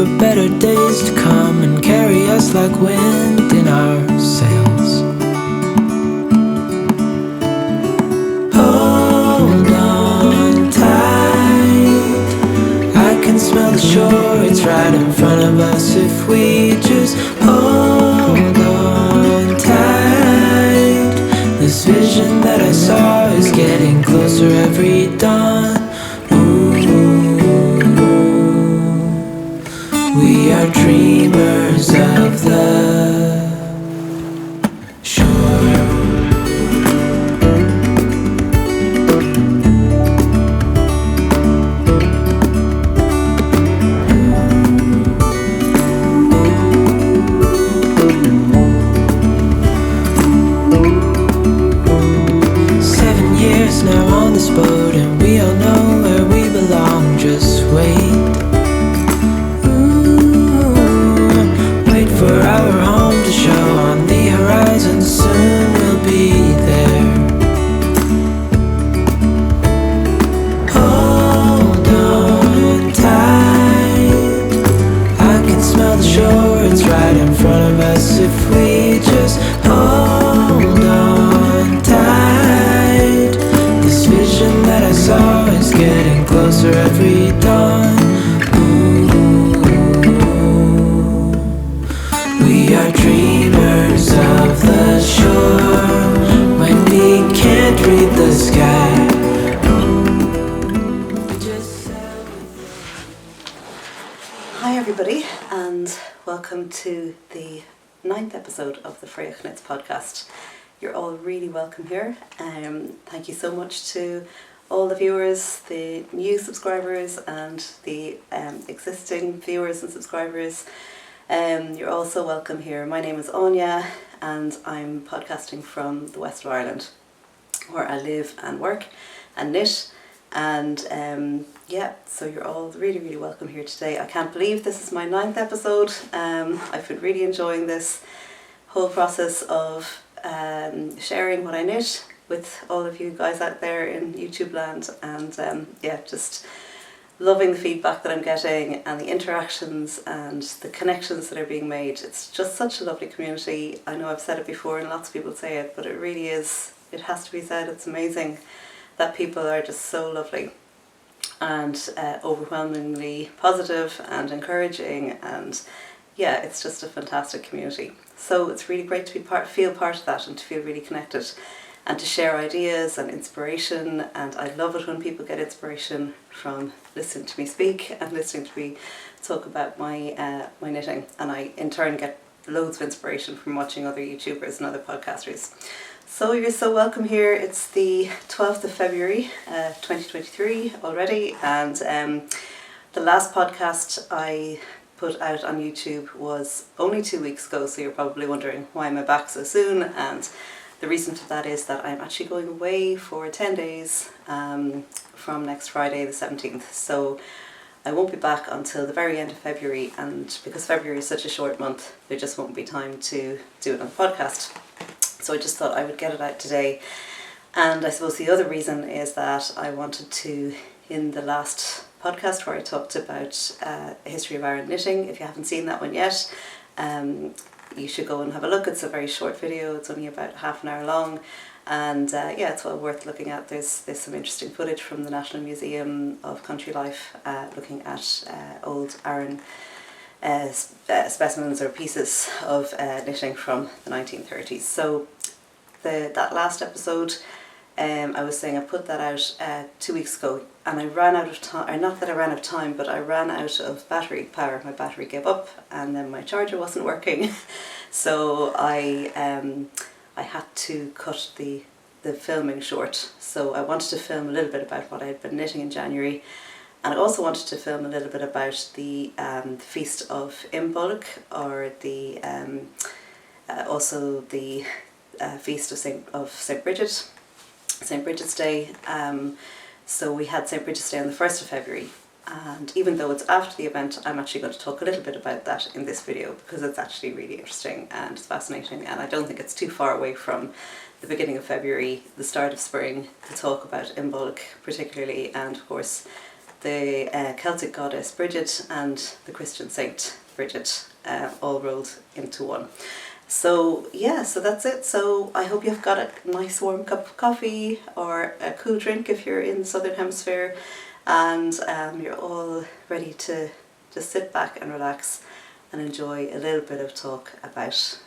for better days to come and carry us like wind in our sails. Hold on tight, I can smell the shore, it's right in front of us if we just hold on tight. This vision that I saw is getting closer every dawn. We are dreamers of the shore. 7 years now on this boat, and we all know where we belong. Just wait. For our home to show on the horizon, soon we'll be there. Hold on tight, I can smell the shore, it's right in front of us if we just hold on tight. This vision that I saw is getting closer every dawn. We are dreamers of the shore when we can't read the sky. Hi everybody, and welcome to the 9th episode of the Fraoch Knits podcast. You're all really welcome here. Thank you so much to all the viewers, the new subscribers and the existing viewers and subscribers. You're also welcome here. My name is Áine and I'm podcasting from the west of Ireland, where I live and work and knit, and so you're all really welcome here today. I can't believe this is my 9th episode. I've been really enjoying this whole process of sharing what I knit with all of you guys out there in YouTube land, and just loving the feedback that I'm getting and the interactions and the connections that are being made. It's just such a lovely community. I know I've said it before and lots of people say it, but it really is, it has to be said. It's amazing that people are just so lovely and overwhelmingly positive and encouraging, and it's just a fantastic community. So it's really great to feel part of that and to feel really connected and to share ideas and inspiration. And I love it when people get inspiration from listening to me speak and listening to me talk about my my knitting, and I in turn get loads of inspiration from watching other YouTubers and other podcasters. So you're so welcome here. It's the 12th of February 2023 already, and the last podcast I put out on YouTube was only 2 weeks ago, so you're probably wondering why am I back so soon. And the reason for that is that I'm actually going away for 10 days from next Friday the 17th. So I won't be back until the very end of February, and because February is such a short month, there just won't be time to do it on the podcast. So I just thought I would get it out today. And I suppose the other reason is that I wanted to, in the last podcast where I talked about a history of Ireland knitting, if you haven't seen that one yet, you should go and have a look. It's a very short video. It's only about half an hour long, and it's well worth looking at. There's some interesting footage from the National Museum of Country Life, looking at old Aran specimens or pieces of knitting from the 1930s. So that last episode, I was saying I put that out 2 weeks ago, and I ran out of time, or not that I ran out of time, but I ran out of battery power. My battery gave up, and then my charger wasn't working. So I had to cut the filming short. So I wanted to film a little bit about what I had been knitting in January, and I also wanted to film a little bit about the feast of Imbolc, or the also the feast of St. Bridget, St. Bridget's Day. So we had St. Bridget's Day on the 1st of February, and even though it's after the event, I'm actually going to talk a little bit about that in this video, because it's actually really interesting and it's fascinating, and I don't think it's too far away from the beginning of February, the start of spring, to talk about Imbolc particularly, and of course the Celtic goddess Brigid and the Christian saint Bridget, all rolled into one. So yeah, so that's it. So I hope you've got a nice warm cup of coffee or a cool drink if you're in the Southern Hemisphere, and you're all ready to just sit back and relax and enjoy a little bit of talk about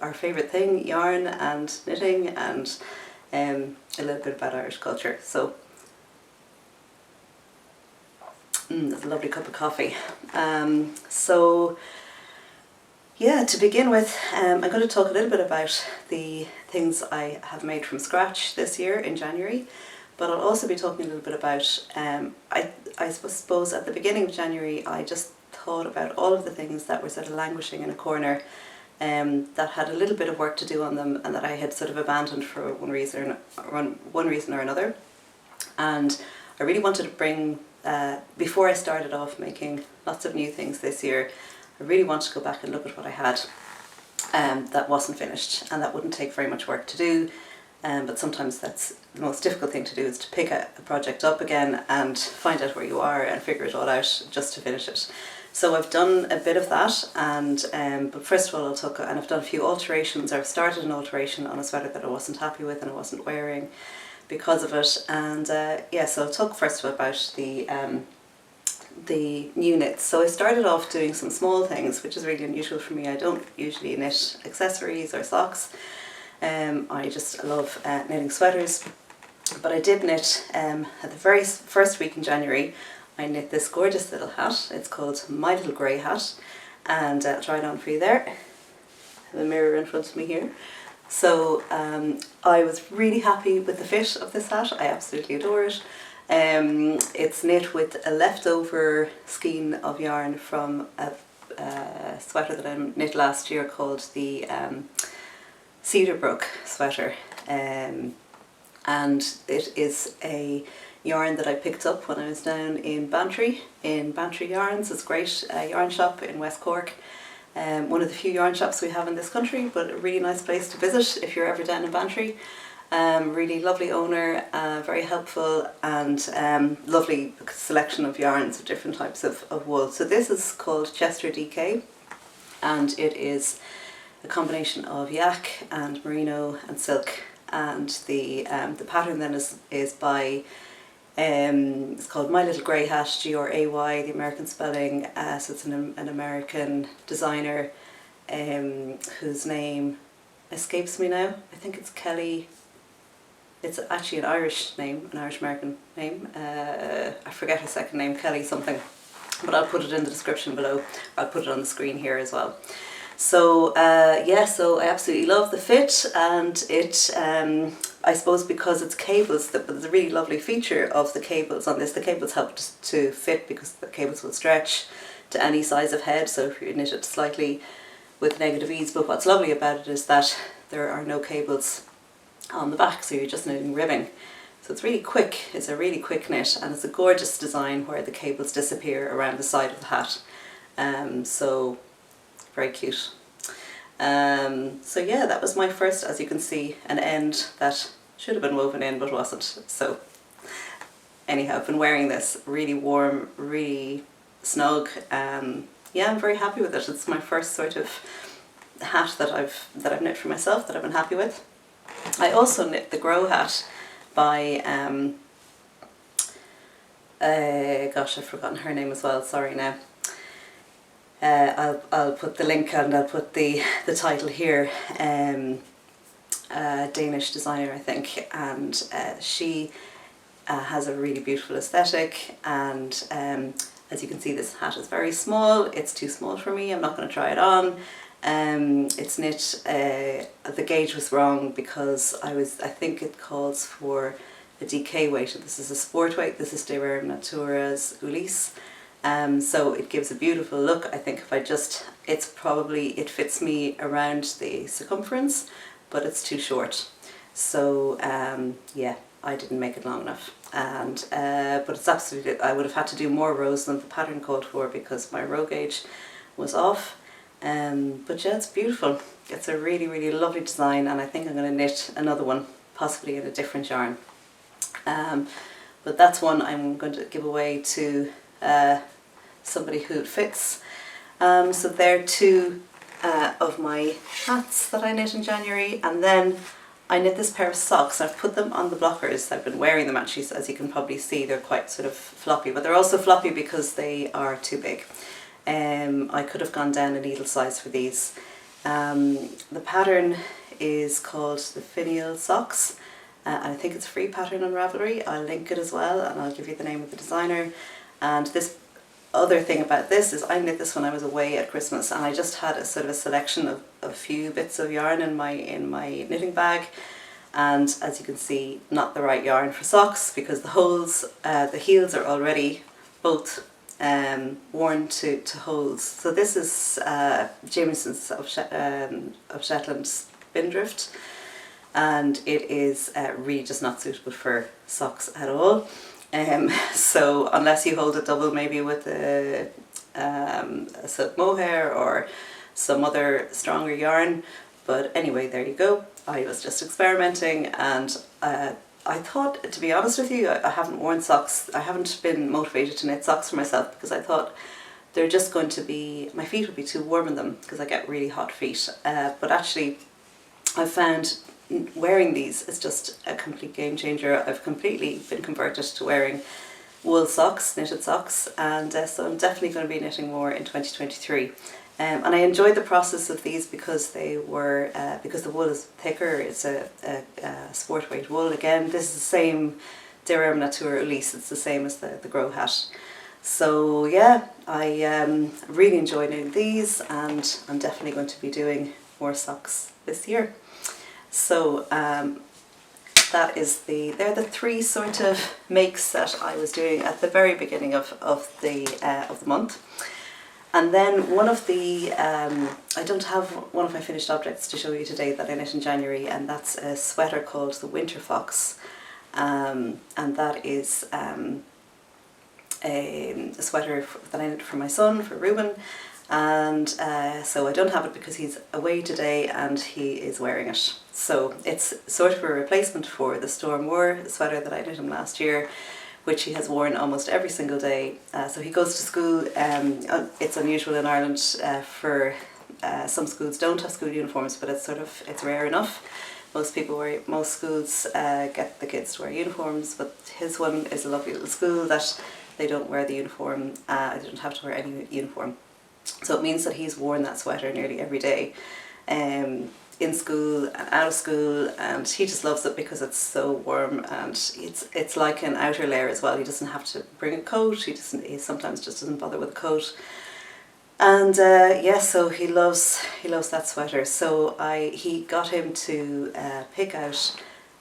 our favourite thing, yarn and knitting, and a little bit about Irish culture. So that's a lovely cup of coffee. So yeah, to begin with, I'm going to talk a little bit about the things I have made from scratch this year in January, but I'll also be talking a little bit about, I suppose at the beginning of January I just thought about all of the things that were sort of languishing in a corner, that had a little bit of work to do on them and that I had sort of abandoned for one reason or another. And I really wanted to bring, before I started off making lots of new things this year, I really wanted to go back and look at what I had that wasn't finished and that wouldn't take very much work to do. But sometimes that's the most difficult thing to do, is to pick a project up again and find out where you are and figure it all out just to finish it. So I've done a bit of that, and but first of all I've done a few alterations. I've started an alteration on a sweater that I wasn't happy with and I wasn't wearing because of it. And yeah, so I'll talk first of all about the new knits. So I started off doing some small things, which is really unusual for me. I don't usually knit accessories or socks. I just love knitting sweaters, but I did knit at the very first week in January. I knit this gorgeous little hat. It's called My Little Grey Hat, and I'll try it on for you there. I have a mirror in front of me here. So I was really happy with the fit of this hat. I absolutely adore it. It's knit with a leftover skein of yarn from a sweater that I knit last year called the Cedarbrook sweater, and it is a yarn that I picked up when I was down in Bantry Yarns. It's a great yarn shop in West Cork, one of the few yarn shops we have in this country, but a really nice place to visit if you're ever down in Bantry. Really lovely owner, very helpful, and lovely selection of yarns of different types of wool. So this is called Chester DK, and it is a combination of yak and merino and silk, and the pattern then is by it's called My Little Grey Hat, Gray, the American spelling. So it's an American designer whose name escapes me now. I think it's Kelly. It's actually an Irish name, an Irish American name. I forget her second name, Kelly something, but I'll put it in the description below. I'll put it on the screen here as well. So yeah, so I absolutely love the fit, and it I suppose because it's cables, the really lovely feature of the cables on this, the cables help to fit because the cables will stretch to any size of head, so if you knit it slightly with negative ease. But what's lovely about it is that there are no cables on the back, so you're just knitting ribbing. So it's really quick, it's a really quick knit, and it's a gorgeous design where the cables disappear around the side of the hat. So very cute. So yeah, that was my first, as you can see, an end that should have been woven in but wasn't. So anyhow, I've been wearing this, really warm, really snug. Yeah, I'm very happy with it. It's my first sort of hat that I've knit for myself that I've been happy with. I also knit the Grow hat by gosh, I've forgotten her name as well, sorry now. I'll put the link and I'll put the title here. Danish designer, I think, and she has a really beautiful aesthetic, and as you can see, this hat is very small. It's too small for me. I'm not going to try it on. It's knit, the gauge was wrong because I think it calls for a DK weight, and this is a sport weight. This is De Rare Natura's Ulysse. So it gives a beautiful look. I think if it fits me around the circumference, but it's too short. So yeah, I didn't make it long enough. And but it's absolutely, I would have had to do more rows than the pattern called for because my row gauge was off. But yeah, it's beautiful. It's a really, really lovely design, and I think I'm going to knit another one, possibly in a different yarn. But but that's one I'm going to give away to somebody who it fits. So they're two of my hats that I knit in January, and then I knit this pair of socks. I've put them on the blockers. I've been wearing them actually, as you can probably see. They're quite sort of floppy, but they're also floppy because they are too big. I could have gone down a needle size for these. The pattern is called the Finial Socks, and I think it's a free pattern on Ravelry. I'll link it as well, and I'll give you the name of the designer. And this other thing about this is I knit this when I was away at Christmas, and I just had a sort of a selection of a few bits of yarn in my knitting bag, and as you can see, not the right yarn for socks because the holes, the heels are already both worn to holes. So this is Jamieson's of Shetland Spindrift, and it is really just not suitable for socks at all. So unless you hold it double, maybe with a silk mohair or some other stronger yarn. But anyway, there you go. I was just experimenting, and I thought, to be honest with you, I haven't worn socks. I haven't been motivated to knit socks for myself because I thought they're just going to be, my feet would be too warm in them because I get really hot feet. But actually, I found wearing these is just a complete game changer. I've completely been converted to wearing wool socks, knitted socks, and so I'm definitely going to be knitting more in 2023. And I enjoyed the process of these because they were because the wool is thicker. It's a sport weight wool. Again, this is the same Derem Natur Elise. It's the same as the Grow hat. So yeah, I really enjoy doing these, and I'm definitely going to be doing more socks this year. So that is they're the three sort of makes that I was doing at the very beginning of the month. And then one of the, I don't have one of my finished objects to show you today that I knit in January, and that's a sweater called the Winterfox, and that is a sweater that I knit for my son, for Reuben, and so I don't have it because he's away today and he is wearing it. So it's sort of a replacement for the Storm War sweater that I knit him last year, which he has worn almost every single day. So he goes to school. It's unusual in Ireland for some schools don't have school uniforms, but it's rare enough. Most schools get the kids to wear uniforms, but his one is a lovely little school that they don't wear the uniform. They don't have to wear any uniform. So it means that he's worn that sweater nearly every day. In school and out of school, and he just loves it because it's so warm, and it's like an outer layer as well. He doesn't have to bring a coat. He sometimes just doesn't bother with a coat, and so he loves that sweater. So he got him to pick out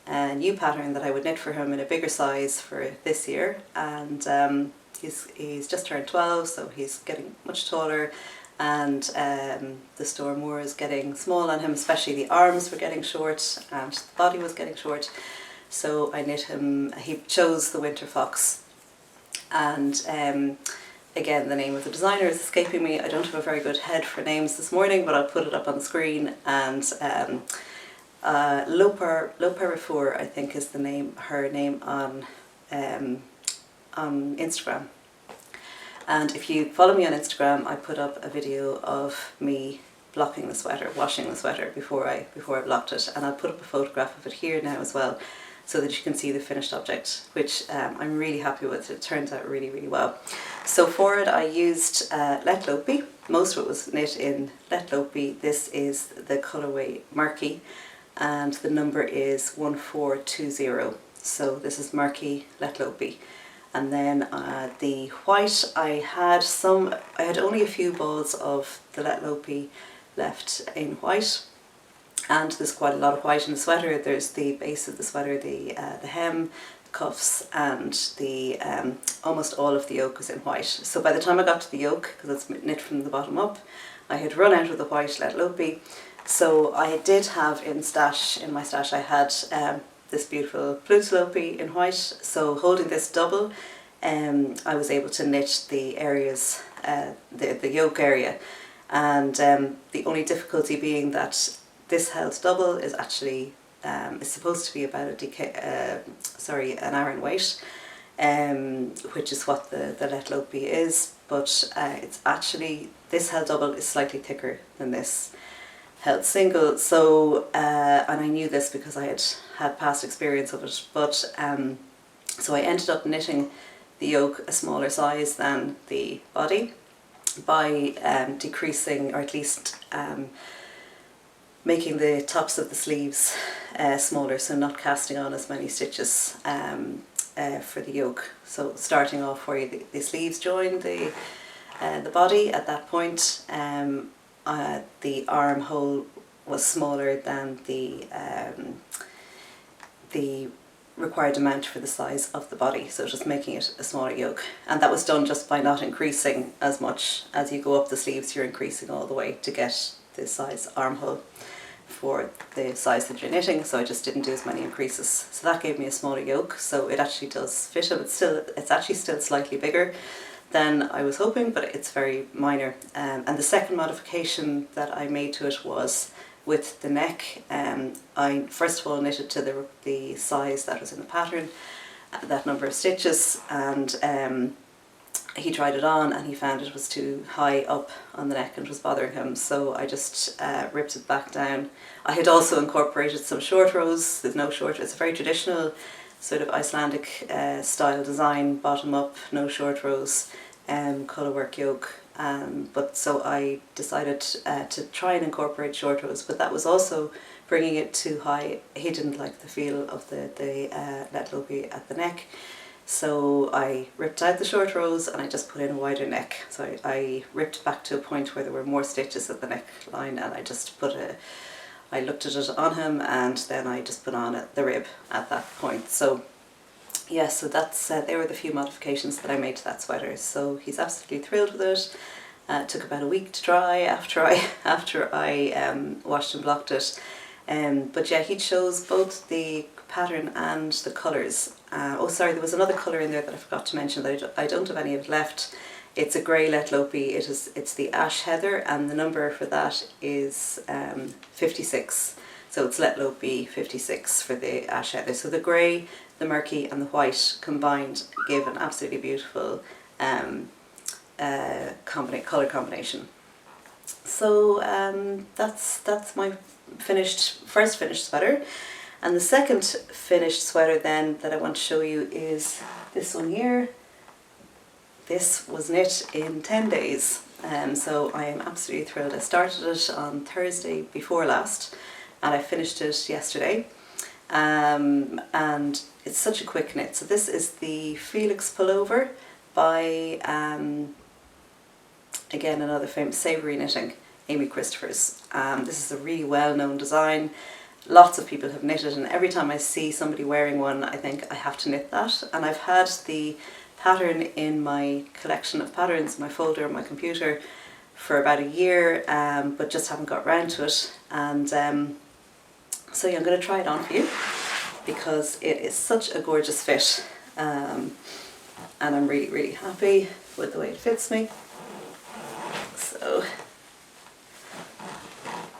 a new pattern that I would knit for him in a bigger size for this year, and he's just turned 12, so he's getting much taller. And the Storm War is getting small on him, especially the arms were getting short and the body was getting short. So I knit him, he chose the Winterfox, and again, the name of the designer is escaping me. I don't have a very good head for names this morning, but I'll put it up on the screen. And Lopi, I think is her name on Instagram. And if you follow me on Instagram, I put up a video of me blocking the sweater, washing the sweater before I blocked it, and I'll put up a photograph of it here now as well, so that you can see the finished object, which I'm really happy with. It turns out really, really well. So for it, I used Let Lopi. Most of it was knit in Let Lopi. This is the colourway Murky, and the number is 1420. So this is Murky Let Lopi. And then the white, I had only a few balls of the Let Lopi left in white, and there's quite a lot of white in the sweater. There's the base of the sweater, the hem, the cuffs, and the almost all of the yoke is in white. So by the time I got to the yoke, because it's knit from the bottom up, I had run out of the white Let Lopi. So I did have in my stash, I had this beautiful Flute Lopi in white. So holding this double, I was able to knit the areas, the yoke area, and the only difficulty being that this held double is actually it's supposed to be about an hour in weight. which is what the let Lopi is, but it's actually, this held double is slightly thicker than this held single, so and I knew this because I had past experience of it, but so I ended up knitting the yoke a smaller size than the body by decreasing, or at least making the tops of the sleeves smaller, so not casting on as many stitches for the yoke. So starting off where the sleeves join the body, at that point the armhole was smaller than the required amount for the size of the body, so just making it a smaller yoke. And that was done just by not increasing as much. As you go up the sleeves, you're increasing all the way to get the size armhole for the size that you're knitting, so I just didn't do as many increases. So that gave me a smaller yoke, so it actually does fit it, but it's actually still slightly bigger than I was hoping, but it's very minor. And the second modification that I made to it was with the neck. I first of all knitted to the size that was in the pattern, that number of stitches, and he tried it on and he found it was too high up on the neck and was bothering him, so I just ripped it back down. I had also incorporated some short rows. There's no short, it's a very traditional sort of Icelandic style design, bottom up, no short rows, colour work yoke. But so I decided to try and incorporate short rows, but that was also bringing it too high. He didn't like the feel of the let Lopi at the neck, so I ripped out the short rows and I just put in a wider neck. So I ripped back to a point where there were more stitches at the neckline, and I just I looked at it on him, and then I just put on the rib at that point. So yeah, so that's they were the few modifications that I made to that sweater. So he's absolutely thrilled with it. It took about a week to dry after I washed and blocked it. But yeah, he chose both the pattern and the colours. Oh sorry, there was another colour in there that I forgot to mention that I don't have any of it left. It's a grey let Lopi. It's the ash heather, and the number for that is 56. So it's let Lopi 56 for the ash heather. So the grey, the murky and the white combined give an absolutely beautiful colour combination. So that's my first finished sweater. And the second finished sweater then that I want to show you is this one here. This was knit in 10 days, so I am absolutely thrilled. I started it on Thursday before last and I finished it yesterday. And it's such a quick knit. So this is the Felix Pullover by again another famous savoury knitting, Áine Christoffers. This is a really well-known design. Lots of people have knitted, and every time I see somebody wearing one I think I have to knit that. And I've had the pattern in my collection of patterns, my folder on my computer, for about a year, but just haven't got round to it. And so yeah, I'm going to try it on for you because it is such a gorgeous fit, and I'm really, really happy with the way it fits me. So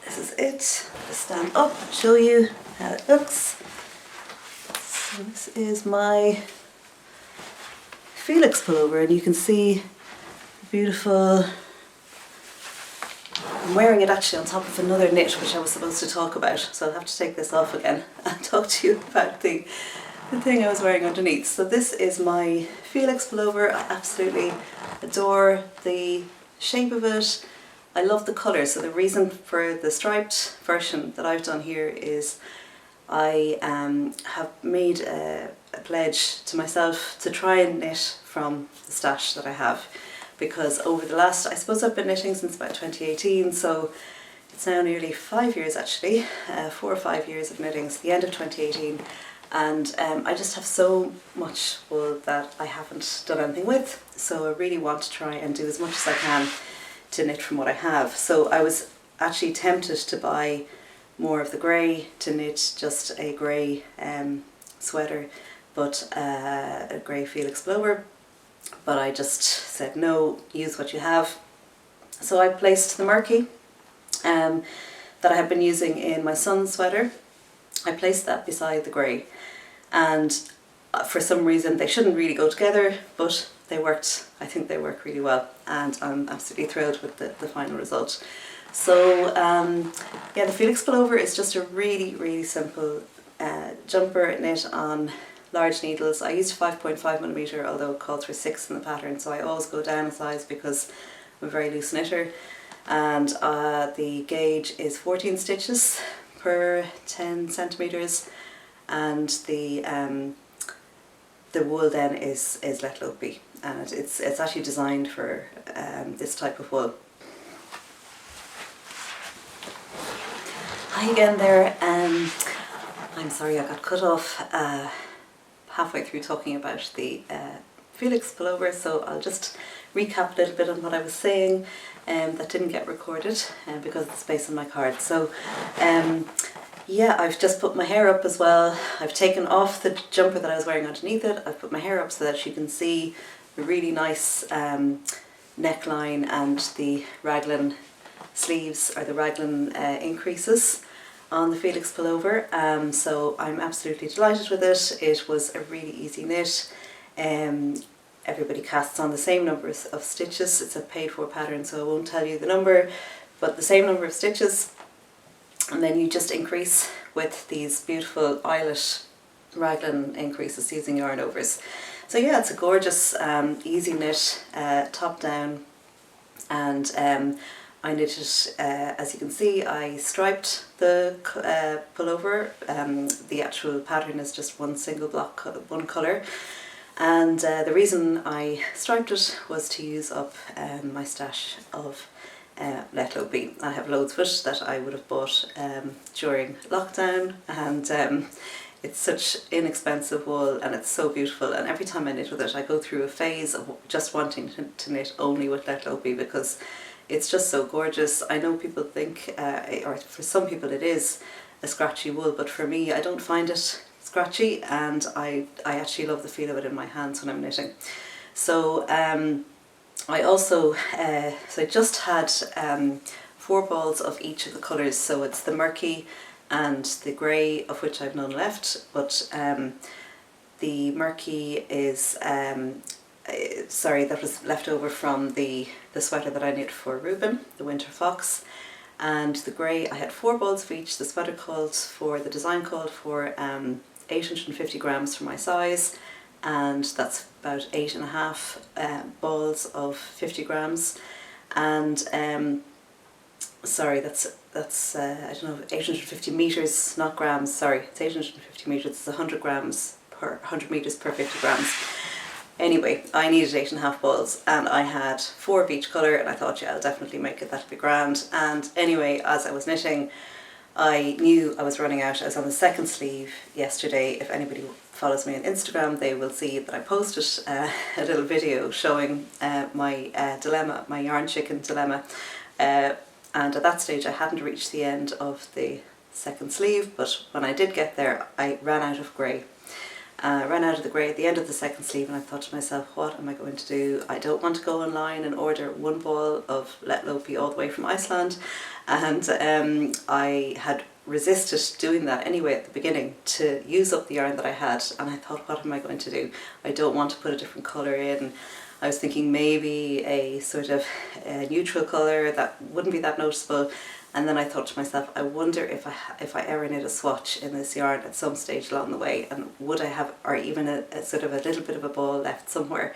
this is it. I'll stand up and show you how it looks. So this is my Felix pullover, and you can see the beautiful. I'm wearing it actually on top of another knit which I was supposed to talk about, so I'll have to take this off again and talk to you about the thing I was wearing underneath. So this is my Felix pullover. I absolutely adore the shape of it. I love the colour. So the reason for the striped version that I've done here is I have made a pledge to myself to try and knit from the stash that I have, because over the last, I suppose I've been knitting since about 2018, so it's now nearly 5 years actually, 4 or 5 years of knitting, so the end of 2018, and I just have so much wool that I haven't done anything with, so I really want to try and do as much as I can to knit from what I have. So I was actually tempted to buy more of the grey, to knit just a grey sweater, but a grey Felix pullover, but I just said no, use what you have. So I placed the murky that I have been using in my son's sweater. I placed that beside the grey, and For some reason they shouldn't really go together, but they worked. I think they work really well, and I'm absolutely thrilled with the final result. So yeah, the Felix Pullover is just a really simple jumper knit on large needles. I used 5.5mm, although it calls for 6 in the pattern, so I always go down a size because I'm a very loose knitter. And the gauge is 14 stitches per 10 centimeters, and the wool then is let Lopi, and it's actually designed for this type of wool. Hi again there. I'm sorry I got cut off halfway through talking about the Felix Pullover, so I'll just recap a little bit on what I was saying that didn't get recorded because of the space on my card. So yeah, I've just put my hair up as well. I've taken off the jumper that I was wearing underneath it. I've put my hair up so that you can see a really nice neckline and the raglan sleeves, or the raglan increases on the Felix Pullover. So I'm absolutely delighted with it. It was a really easy knit. Everybody casts on the same numbers of stitches. It's a paid for pattern, so I won't tell you the number, but the same number of stitches, and then you just increase with these beautiful eyelet raglan increases using yarn overs. So yeah, it's a gorgeous easy knit, top down, and I knitted, as you can see, I striped the pullover. The actual pattern is just one single block, one colour. And the reason I striped it was to use up my stash of let Lopi. I have loads of it that I would have bought during lockdown, and it's such inexpensive wool, and it's so beautiful, and every time I knit with it I go through a phase of just wanting to knit only with let Lopi because it's just so gorgeous. I know people think, or for some people it is a scratchy wool, but for me I don't find it scratchy, and I actually love the feel of it in my hands when I'm knitting. So I also, so I just had 4 balls of each of the colours, so it's the murky and the grey, of which I've none left, but the murky is, sorry, that was left over from the sweater that I knit for Ruben, the Winterfox. And the grey, I had 4 balls of each. The sweater called for, the design called for 850 grams for my size, and that's about 8.5 balls of 50 grams. And sorry, that's I don't know, 850 meters, not grams, sorry, it's 850 meters, it's 100 grams per 100 meters per 50 grams. Anyway, I needed 8.5 balls, and I had 4 of each colour, and I thought, yeah, I'll definitely make it, that'll be grand. And anyway, as I was knitting, I knew I was running out. I was on the second sleeve yesterday. If anybody follows me on Instagram, they will see that I posted a little video showing my dilemma, my yarn chicken dilemma. And at that stage I hadn't reached the end of the second sleeve, but when I did get there I ran out of grey. Ran out of the grey at the end of the second sleeve, and I thought to myself, what am I going to do? I don't want to go online and order 1 ball of let Lopi all the way from Iceland, and I had resisted doing that anyway at the beginning to use up the yarn that I had, and I thought, what am I going to do? I don't want to put a different colour in. I was thinking maybe a sort of neutral colour that wouldn't be that noticeable. And then I thought to myself, I wonder if I ever knit a swatch in this yarn at some stage along the way, and would I have, or even a sort of a little bit of a ball left somewhere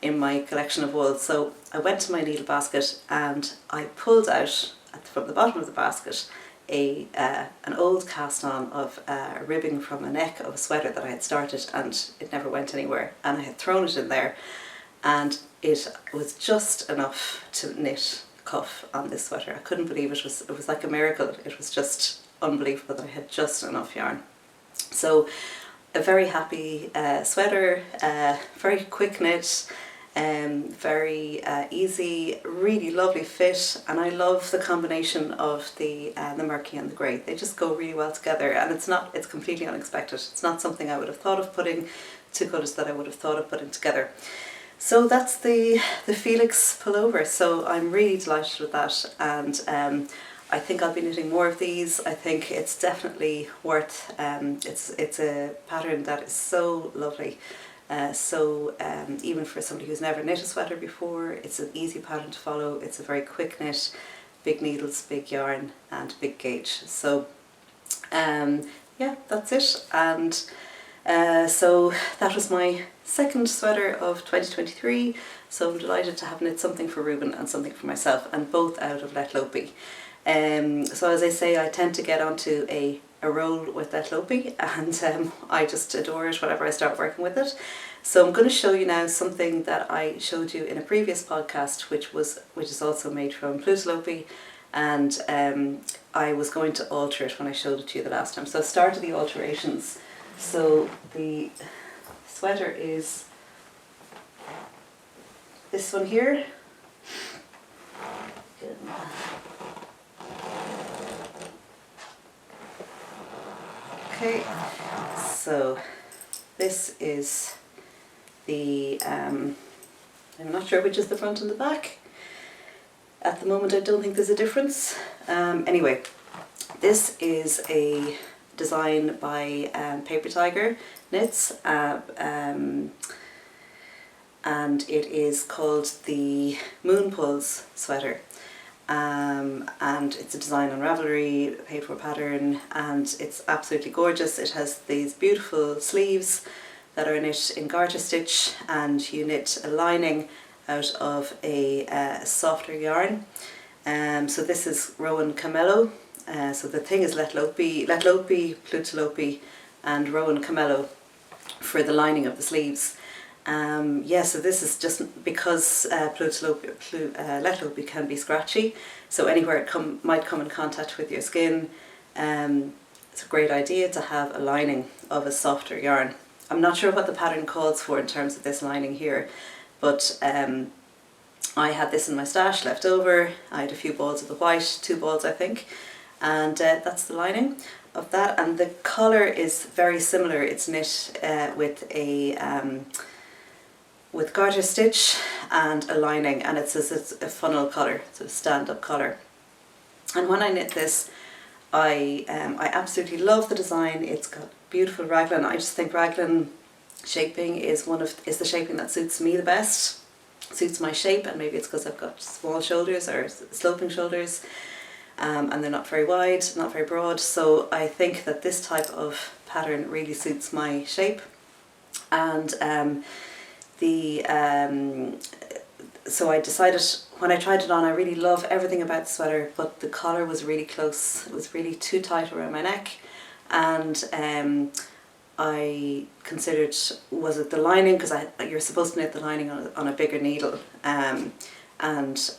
in my collection of wool. So I went to my needle basket and I pulled out from the bottom of the basket an old cast on of a ribbing from a neck of a sweater that I had started, and it never went anywhere, and I had thrown it in there, and it was just enough to knit cuff on this sweater. I couldn't believe it. It was like a miracle. It was just unbelievable that I had just enough yarn. So a very happy sweater, very quick knit, very easy, really lovely fit, and I love the combination of the murky and the grey. They just go really well together, and it's completely unexpected. It's not something I would have thought of putting, 2 colours that I would have thought of putting together. So that's the Felix Pullover. So I'm really delighted with that, and I think I'll be knitting more of these. I think it's definitely worth, it's a pattern that is so lovely. Even for somebody who's never knit a sweater before, it's an easy pattern to follow. It's a very quick knit, big needles, big yarn and big gauge. So yeah, that's it. And so that was my second sweater of 2023. So I'm delighted to have knit something for Ruben and something for myself, and both out of Let Lopi. So as I say, I tend to get onto a roll with Let Lopi, and I just adore it whenever I start working with it. So I'm going to show you now something that I showed you in a previous podcast, which is also made from Lopi, and I was going to alter it when I showed it to you the last time. So I started the alterations. So the sweater is this one here. Okay, so this is the, I'm not sure which is the front and the back. At the moment I don't think there's a difference. Anyway, this is a design by Paper Tiger Knits, and it is called the Moon Pulls sweater. And it's a design on Ravelry, paid for pattern, and it's absolutely gorgeous. It has these beautiful sleeves that are knit in garter stitch, and you knit a lining out of a softer yarn. So this is Rowan Camello. So the thing is Let Lopi, Lopi, and Rowan Camello for the lining of the sleeves. Yeah, so this is just because Let Lopi can be scratchy, so anywhere it might come in contact with your skin, it's a great idea to have a lining of a softer yarn. I'm not sure what the pattern calls for in terms of this lining here, but I had this in my stash left over. I had a few balls of the white, 2 balls I think, and that's the lining of that. And the colour is very similar. It's knit with a with garter stitch and a lining, and it's a funnel collar, so a stand-up collar. And when I knit this, I absolutely love the design. It's got beautiful raglan. I just think raglan shaping is the shaping that suits me the best, suits my shape, and maybe it's because I've got small shoulders or sloping shoulders, and they're not very wide, not very broad. So I think that this type of pattern really suits my shape. And so I decided, when I tried it on, I really love everything about the sweater, but the collar was really close. It was really too tight around my neck, and I considered, was it the lining, because you're supposed to knit the lining on a bigger needle, and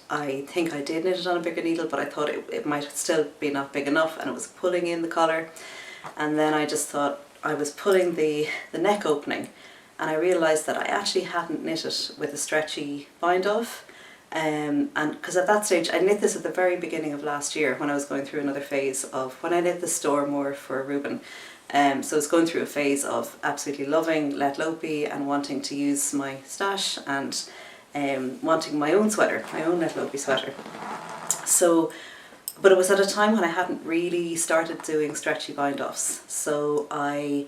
I think I did knit it on a bigger needle, but I thought it might still be not big enough, and it was pulling in the collar. And then I just thought, I was pulling the neck opening, and I realised that I actually hadn't knit it with a stretchy bind off, and because at that stage I knit this at the very beginning of last year, when I was going through another phase of when I knit the store more for Ruben. So I was going through a phase of absolutely loving Let Lopi and wanting to use my stash, and wanting my own sweater, my own Let Lopi sweater. So, but it was at a time when I hadn't really started doing stretchy bind offs, so I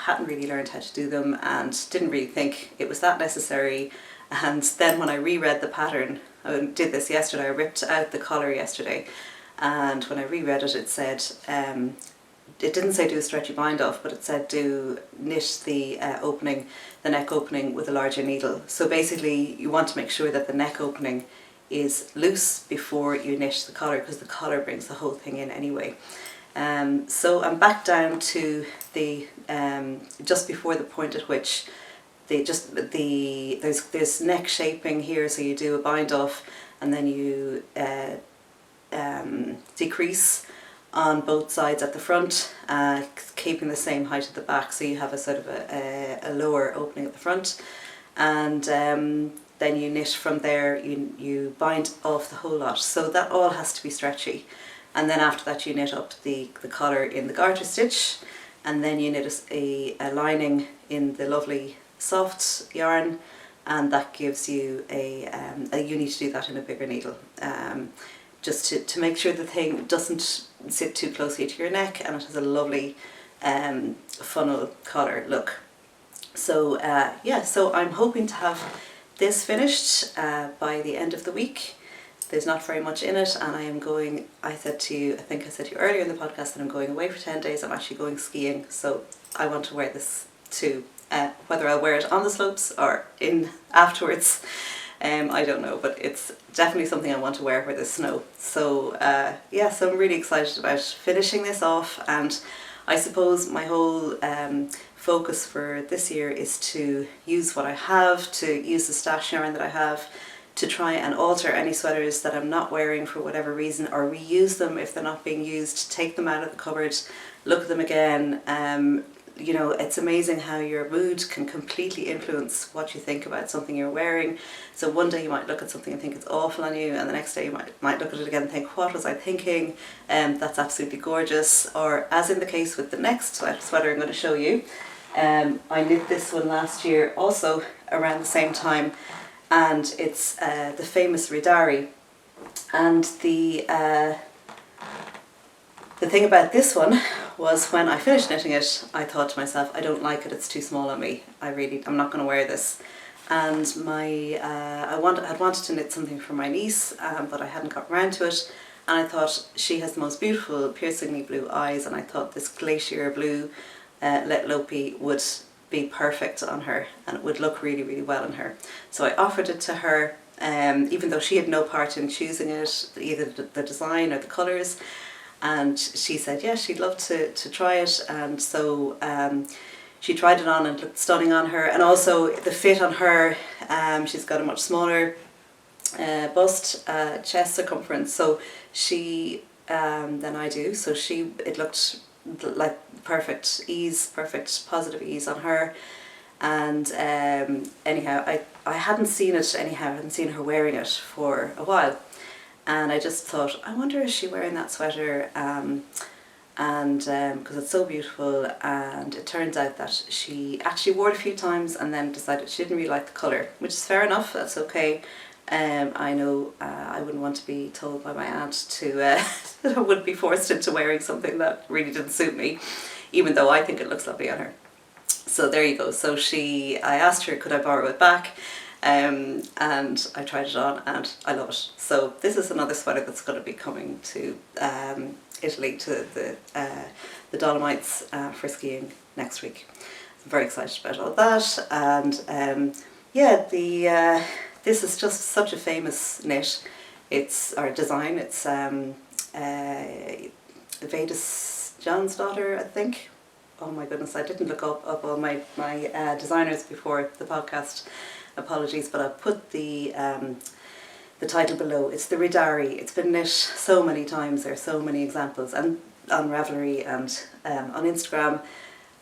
hadn't really learned how to do them and didn't really think it was that necessary. And then when I reread the pattern, I did this yesterday, I ripped out the collar yesterday, and when I reread it, it said, it didn't say do a stretchy bind off, but it said do knit the neck opening with a larger needle. So basically you want to make sure that the neck opening is loose before you knit the collar, because the collar brings the whole thing in anyway. So I'm back down to the just before the point at which there's neck shaping here, so you do a bind off and then you decrease on both sides at the front, keeping the same height at the back, so you have a sort of a lower opening at the front, and then you knit from there. You bind off the whole lot, so that all has to be stretchy. And then after that you knit up the collar in the garter stitch, and then you knit a lining in the lovely soft yarn, and that gives you you need to do that in a bigger needle. just to make sure the thing doesn't sit too closely to your neck, and it has a lovely funnel collar look. So so I'm hoping to have this finished by the end of the week. There's not very much in it, and I think I said to you earlier in the podcast that I'm going away for 10 days. I'm actually going skiing, so I want to wear this too. Whether I'll wear it on the slopes or in afterwards, I don't know, but it's definitely something I want to wear where there's snow. So so I'm really excited about finishing this off, and I suppose my whole focus for this year is to use what I have, to use the stash yarn that I have, to try and alter any sweaters that I'm not wearing for whatever reason, or reuse them if they're not being used, take them out of the cupboard, look at them again. It's amazing how your mood can completely influence what you think about something you're wearing. So one day you might look at something and think it's awful on you, and the next day you might look at it again and think, what was I thinking? That's absolutely gorgeous. Or as in the case with the next sweater I'm going to show you, I knit this one last year also around the same time, and it's the famous Riddari. And the thing about this one was, when I finished knitting it, I thought to myself, I don't like it, it's too small on me. I'm not going to wear this. And I had wanted to knit something for my niece, but I hadn't got around to it. And I thought, she has the most beautiful, piercingly blue eyes, and I thought this glacier blue Let Lopi would be perfect on her, and it would look really, really well on her. So I offered it to her, even though she had no part in choosing it, either the design or the colours. And she said, yeah, she'd love to try it. And so she tried it on and it looked stunning on her. And also the fit on her, she's got a much smaller bust, chest circumference. So than I do. So it looked like perfect ease, perfect positive ease on her. And anyhow, I hadn't seen it anyhow. I hadn't seen her wearing it for a while. And I just thought, I wonder, is she wearing that sweater? Because it's so beautiful. And it turns out that she actually wore it a few times and then decided she didn't really like the colour, which is fair enough, that's okay. I know I wouldn't want to be told by my aunt that I would be forced into wearing something that really didn't suit me, even though I think it looks lovely on her. So there you go. So I asked her, could I borrow it back? And I tried it on and I love it. So this is another sweater that's going to be coming to Italy, to the Dolomites for skiing next week. I'm very excited about all that. And this is just such a famous knit. It's our design. It's Vedis Jonsdottir, I think. Oh my goodness, I didn't look up all my designers before the podcast. Apologies, but I'll put the title below. It's the Riddari. It's been knit so many times. There are so many examples, and on Ravelry and on Instagram.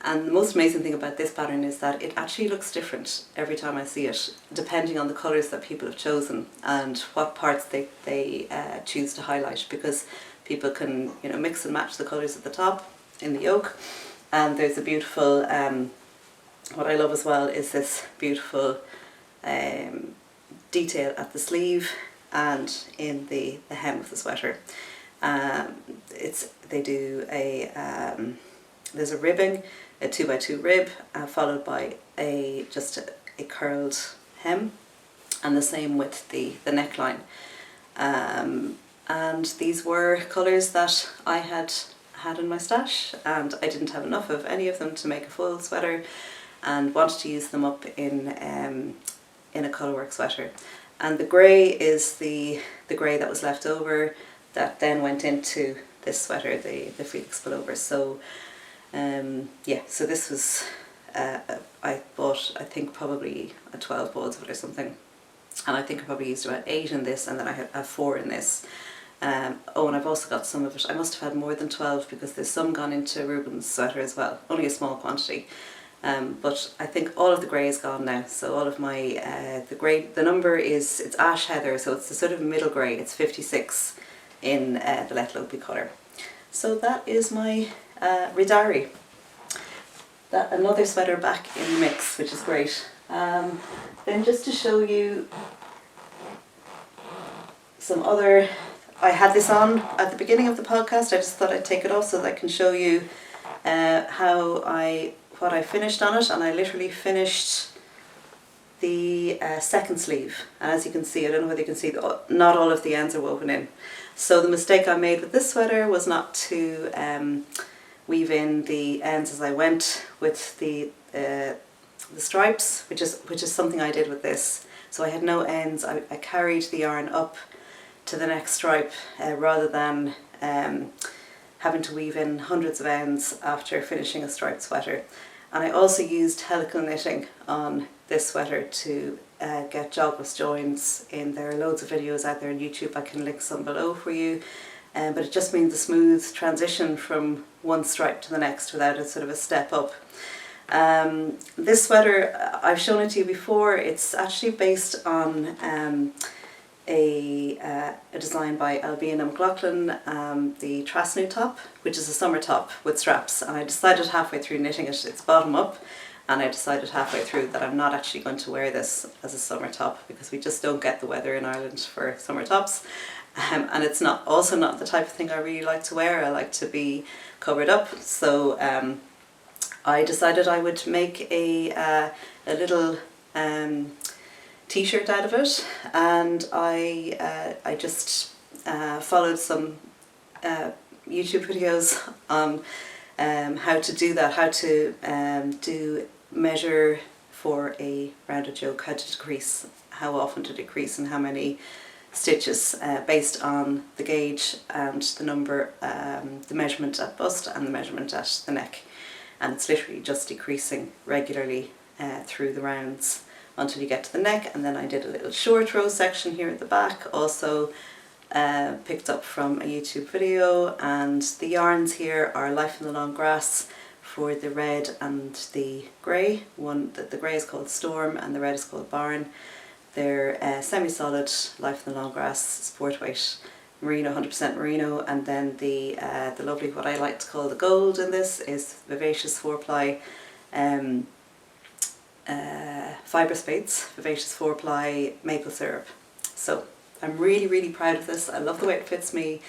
And the most amazing thing about this pattern is that it actually looks different every time I see it, depending on the colours that people have chosen and what parts they choose to highlight, because people can mix and match the colours at the top in the yoke. And there's a beautiful, what I love as well is this beautiful detail at the sleeve and in the hem of the sweater. They do there's a ribbing, a 2x2 rib, followed by just a curled hem, and the same with the neckline. And these were colours that I had in my stash, and I didn't have enough of any of them to make a full sweater, and wanted to use them up in a colourwork sweater. And the grey is the grey that was left over that then went into this sweater, the Felix Pullover. So so this was I bought, I think, probably a 12 balls of it or something, and I think I probably used about 8 in this, and then I have 4 in this. And I've also got some of it. I must have had more than 12 because there's some gone into Ruben's sweater as well, only a small quantity. But I think all of the grey is gone now. So all of my, the grey, the number is, it's ash heather, so it's the sort of middle grey. It's 56 in the Let Lopi colour. So that is my Riddari. Another sweater back in the mix, which is great. Then just to show you some other I had this on at the beginning of the podcast. I just thought I'd take it off so that I can show you what I finished on it, and I literally finished the second sleeve. And as you can see, I don't know whether you can see, not all of the ends are woven in. So the mistake I made with this sweater was not to weave in the ends as I went with the stripes, which is something I did with this. So I had no ends. I carried the yarn up to the next stripe rather than having to weave in hundreds of ends after finishing a striped sweater. And I also used helical knitting on this sweater to get jogless joins in. There are loads of videos out there on YouTube. I can link some below for you. But it just means a smooth transition from one stripe to the next without a sort of a step up. This sweater, I've shown it to you before. It's actually based on a design by Ailbíona McLoughlainn, the Trasnú top, which is a summer top with straps. And I decided halfway through knitting it, it's bottom up, and I decided halfway through that I'm not actually going to wear this as a summer top because we just don't get the weather in Ireland for summer tops. And it's also not the type of thing I really like to wear. I like to be covered up. So I decided I would make a little t-shirt out of it, and I just followed some YouTube videos on how to do that, how to measure for a rounded yoke, how to decrease, how often to decrease, and how many stitches based on the gauge and the number, the measurement at bust and the measurement at the neck. And it's literally just decreasing regularly through the rounds until you get to the neck. And then I did a little short row section here at the back, also picked up from a YouTube video. And the yarns here are Life in the Long Grass for the red and the grey. The grey is called Storm and the red is called Barn. They're semi-solid Life in the Long Grass sport weight merino, 100% merino, and then the lovely, what I like to call the gold in this, is Vivacious 4-ply Fibre spades, Vivacious 4-ply maple syrup. So I'm really, really proud of this. I love the way it fits me.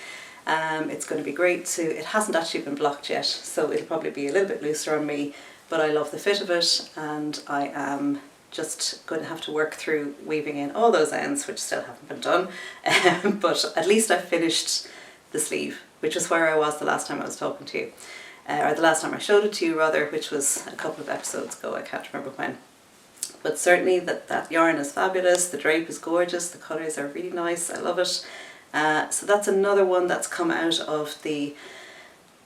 It's going to be great to, it hasn't actually been blocked yet, so it'll probably be a little bit looser on me, but I love the fit of it, and I am just going to have to work through weaving in all those ends, which still haven't been done. But at least I finished the sleeve, which is where I was the last time I was talking to you. Or the last time I showed it to you rather, which was a couple of episodes ago, I can't remember when. But certainly that yarn is fabulous, the drape is gorgeous, the colours are really nice, I love it. So that's another one that's come out of the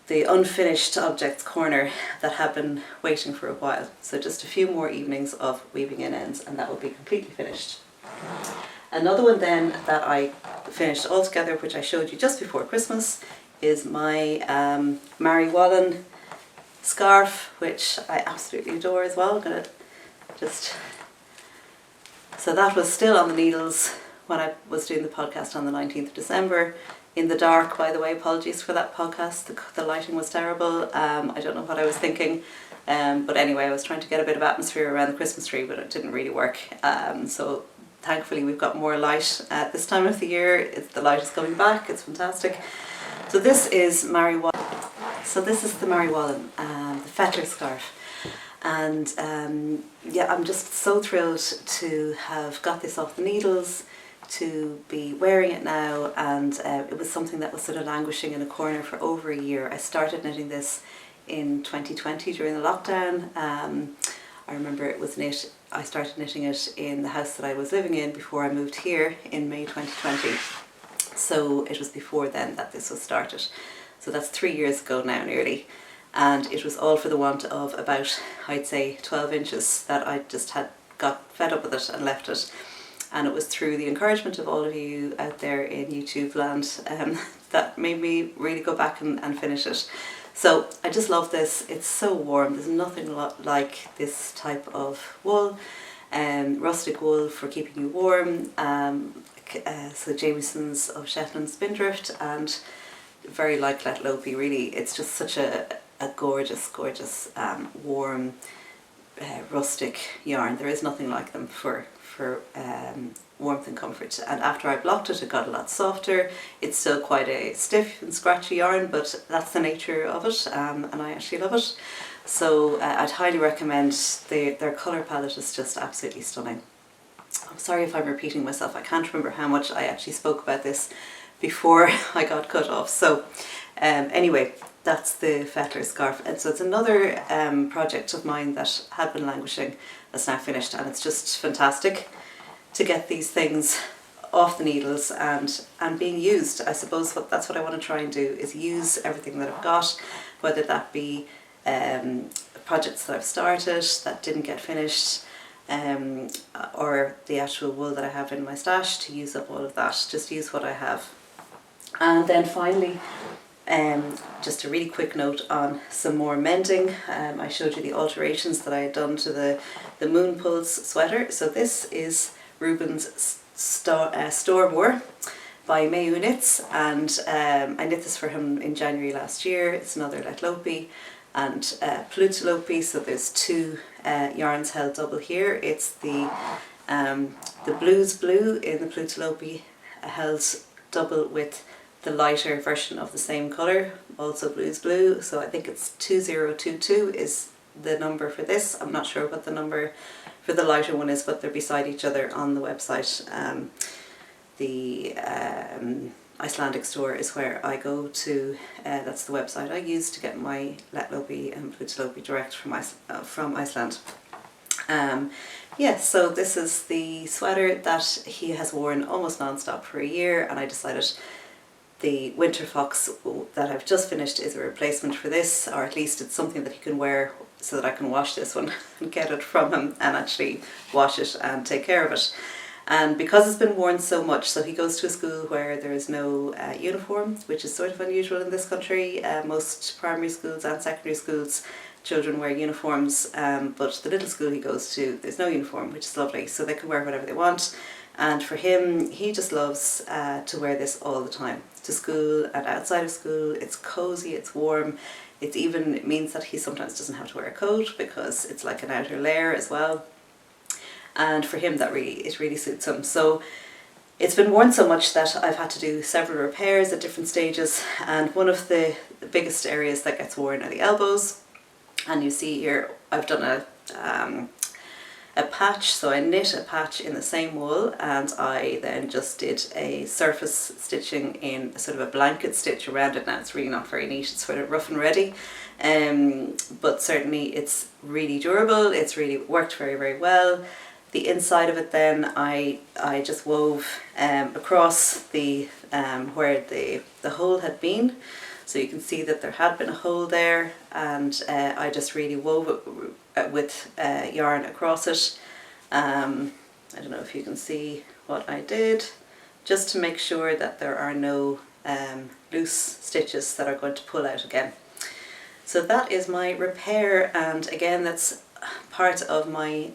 unfinished objects corner that have been waiting for a while. So just a few more evenings of weaving in ends and that will be completely finished. Another one then that I finished altogether, which I showed you just before Christmas, is my Mary Wallin scarf, which I absolutely adore as well. I'm gonna just, so that was still on the needles when I was doing the podcast on the 19th of December. In the dark, by the way, apologies for that podcast, the lighting was terrible. I don't know what I was thinking, but anyway, I was trying to get a bit of atmosphere around the Christmas tree, but it didn't really work. So thankfully we've got more light at this time of the year. The light is coming back, it's fantastic. So this is Mary Wallin. So this is the Mary Wallin, the Fetlar scarf. And yeah, I'm just so thrilled to have got this off the needles, to be wearing it now, and it was something that was sort of languishing in a corner for over a year. I started knitting this in 2020 during the lockdown. I remember it was knit, I started knitting it in the house that I was living in before I moved here in May 2020. So it was before then that this was started. So that's 3 years ago now nearly. And it was all for the want of about, I'd say, 12 inches that I just had got fed up with it and left it. And it was through the encouragement of all of you out there in YouTube land that made me really go back and finish it. So I just love this. It's so warm. There's nothing like this type of wool, rustic wool for keeping you warm. So Jamieson's of Shetland Spindrift, and very like that Lopi, really. It's just such a gorgeous, gorgeous, warm, rustic yarn. There is nothing like them for warmth and comfort. And after I blocked it, it got a lot softer. It's still quite a stiff and scratchy yarn, but that's the nature of it, and I actually love it. So I'd highly recommend their colour palette is just absolutely stunning. I'm sorry if I'm repeating myself. I can't remember how much I actually spoke about this before I got cut off. So anyway, that's the Fetlar scarf. And so it's another project of mine that had been languishing, that's now finished, and it's just fantastic to get these things off the needles and being used. I suppose that's what I want to try and do, is use everything that I've got, whether that be projects that I've started that didn't get finished, or the actual wool that I have in my stash, to use up all of that, just use what I have. And then finally, just a really quick note on some more mending. I showed you the alterations that I had done to the Moon Pulse sweater. So this is Ruben's Storm War by Fraoch Knits, and I knit this for him in January last year. It's another Lopi and Lopi, so there's two yarns held double here. It's the Blues Blue in the Lopi held double with the lighter version of the same colour, also Blues Blue. So I think it's 2022 is the number for this. I'm not sure what the number for the lighter one is, but they're beside each other on the website. The Icelandic store is where I go to. That's the website I use to get my Lopi and Lopi direct from Iceland. Yeah, so this is the sweater that he has worn almost non-stop for a year, and I decided the Winterfox that I've just finished is a replacement for this, or at least it's something that he can wear so that I can wash this one and get it from him and actually wash it and take care of it. And because it's been worn so much, so he goes to a school where there is no uniform, which is sort of unusual in this country. Most primary schools and secondary schools, children wear uniforms, but the little school he goes to, there's no uniform, which is lovely, so they can wear whatever they want. And for him, he just loves to wear this all the time, to school and outside of school. It's cozy, it's warm. It means that he sometimes doesn't have to wear a coat because it's like an outer layer as well. And for him, it really suits him. So it's been worn so much that I've had to do several repairs at different stages. And one of the biggest areas that gets worn are the elbows. And you see here, I've done a patch, so I knit a patch in the same wool, and I then just did a surface stitching in sort of a blanket stitch around it. Now it's really not very neat, it's sort of rough and ready, but certainly it's really durable, it's really worked very, very well. The inside of it then I just wove across the where the hole had been, so you can see that there had been a hole there, and I just really wove it with yarn across it. I don't know if you can see what I did, just to make sure that there are no loose stitches that are going to pull out again. So that is my repair, and again that's part of my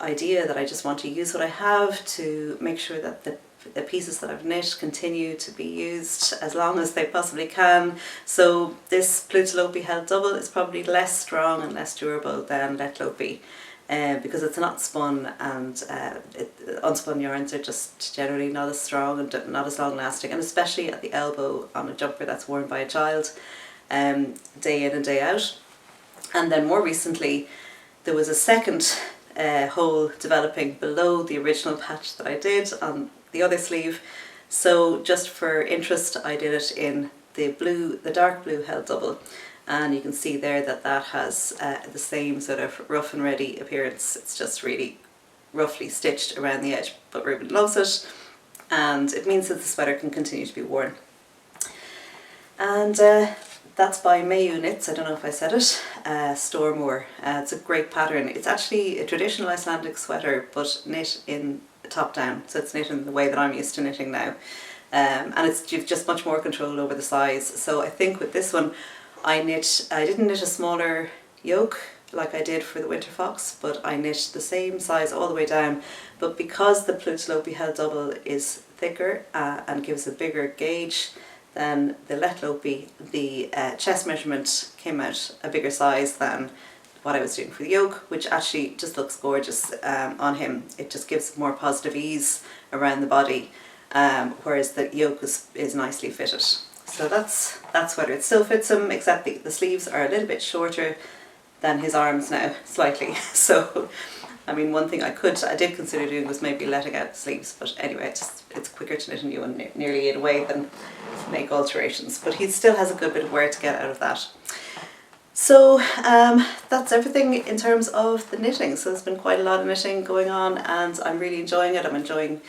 idea that I just want to use what I have to make sure that the pieces that I've knit continue to be used as long as they possibly can. So this Lopi held double is probably less strong and less durable than Lopi, because it's not spun, and unspun yarns are just generally not as strong and not as long lasting, and especially at the elbow on a jumper that's worn by a child day in and day out. And then more recently there was a second hole developing below the original patch that I did on the other sleeve. So just for interest, I did it in the dark blue held double, and you can see there that has the same sort of rough and ready appearance. It's just really roughly stitched around the edge, but Ruben loves it, and it means that the sweater can continue to be worn. And that's by Fraoch Knits, I don't know if I said it, Storm War. It's a great pattern. It's actually a traditional Icelandic sweater, but knit in top down, so it's knit in the way that I'm used to knitting now, and you've just much more control over the size. So I think with this one I didn't knit a smaller yoke like I did for the Winterfox, but I knit the same size all the way down, but because the Lopi held double is thicker and gives a bigger gauge than the Lopi, the chest measurement came out a bigger size than what I was doing for the yoke, which actually just looks gorgeous on him. It just gives more positive ease around the body, whereas the yoke is nicely fitted. So that's sweater. It still fits him, except the sleeves are a little bit shorter than his arms now, slightly. So, I mean, one thing I did consider doing was maybe letting out the sleeves, but anyway, it's quicker to knit a new one nearly in a way than make alterations. But he still has a good bit of wear to get out of that. So that's everything in terms of the knitting. So there's been quite a lot of knitting going on, and I'm really enjoying it. I'm enjoying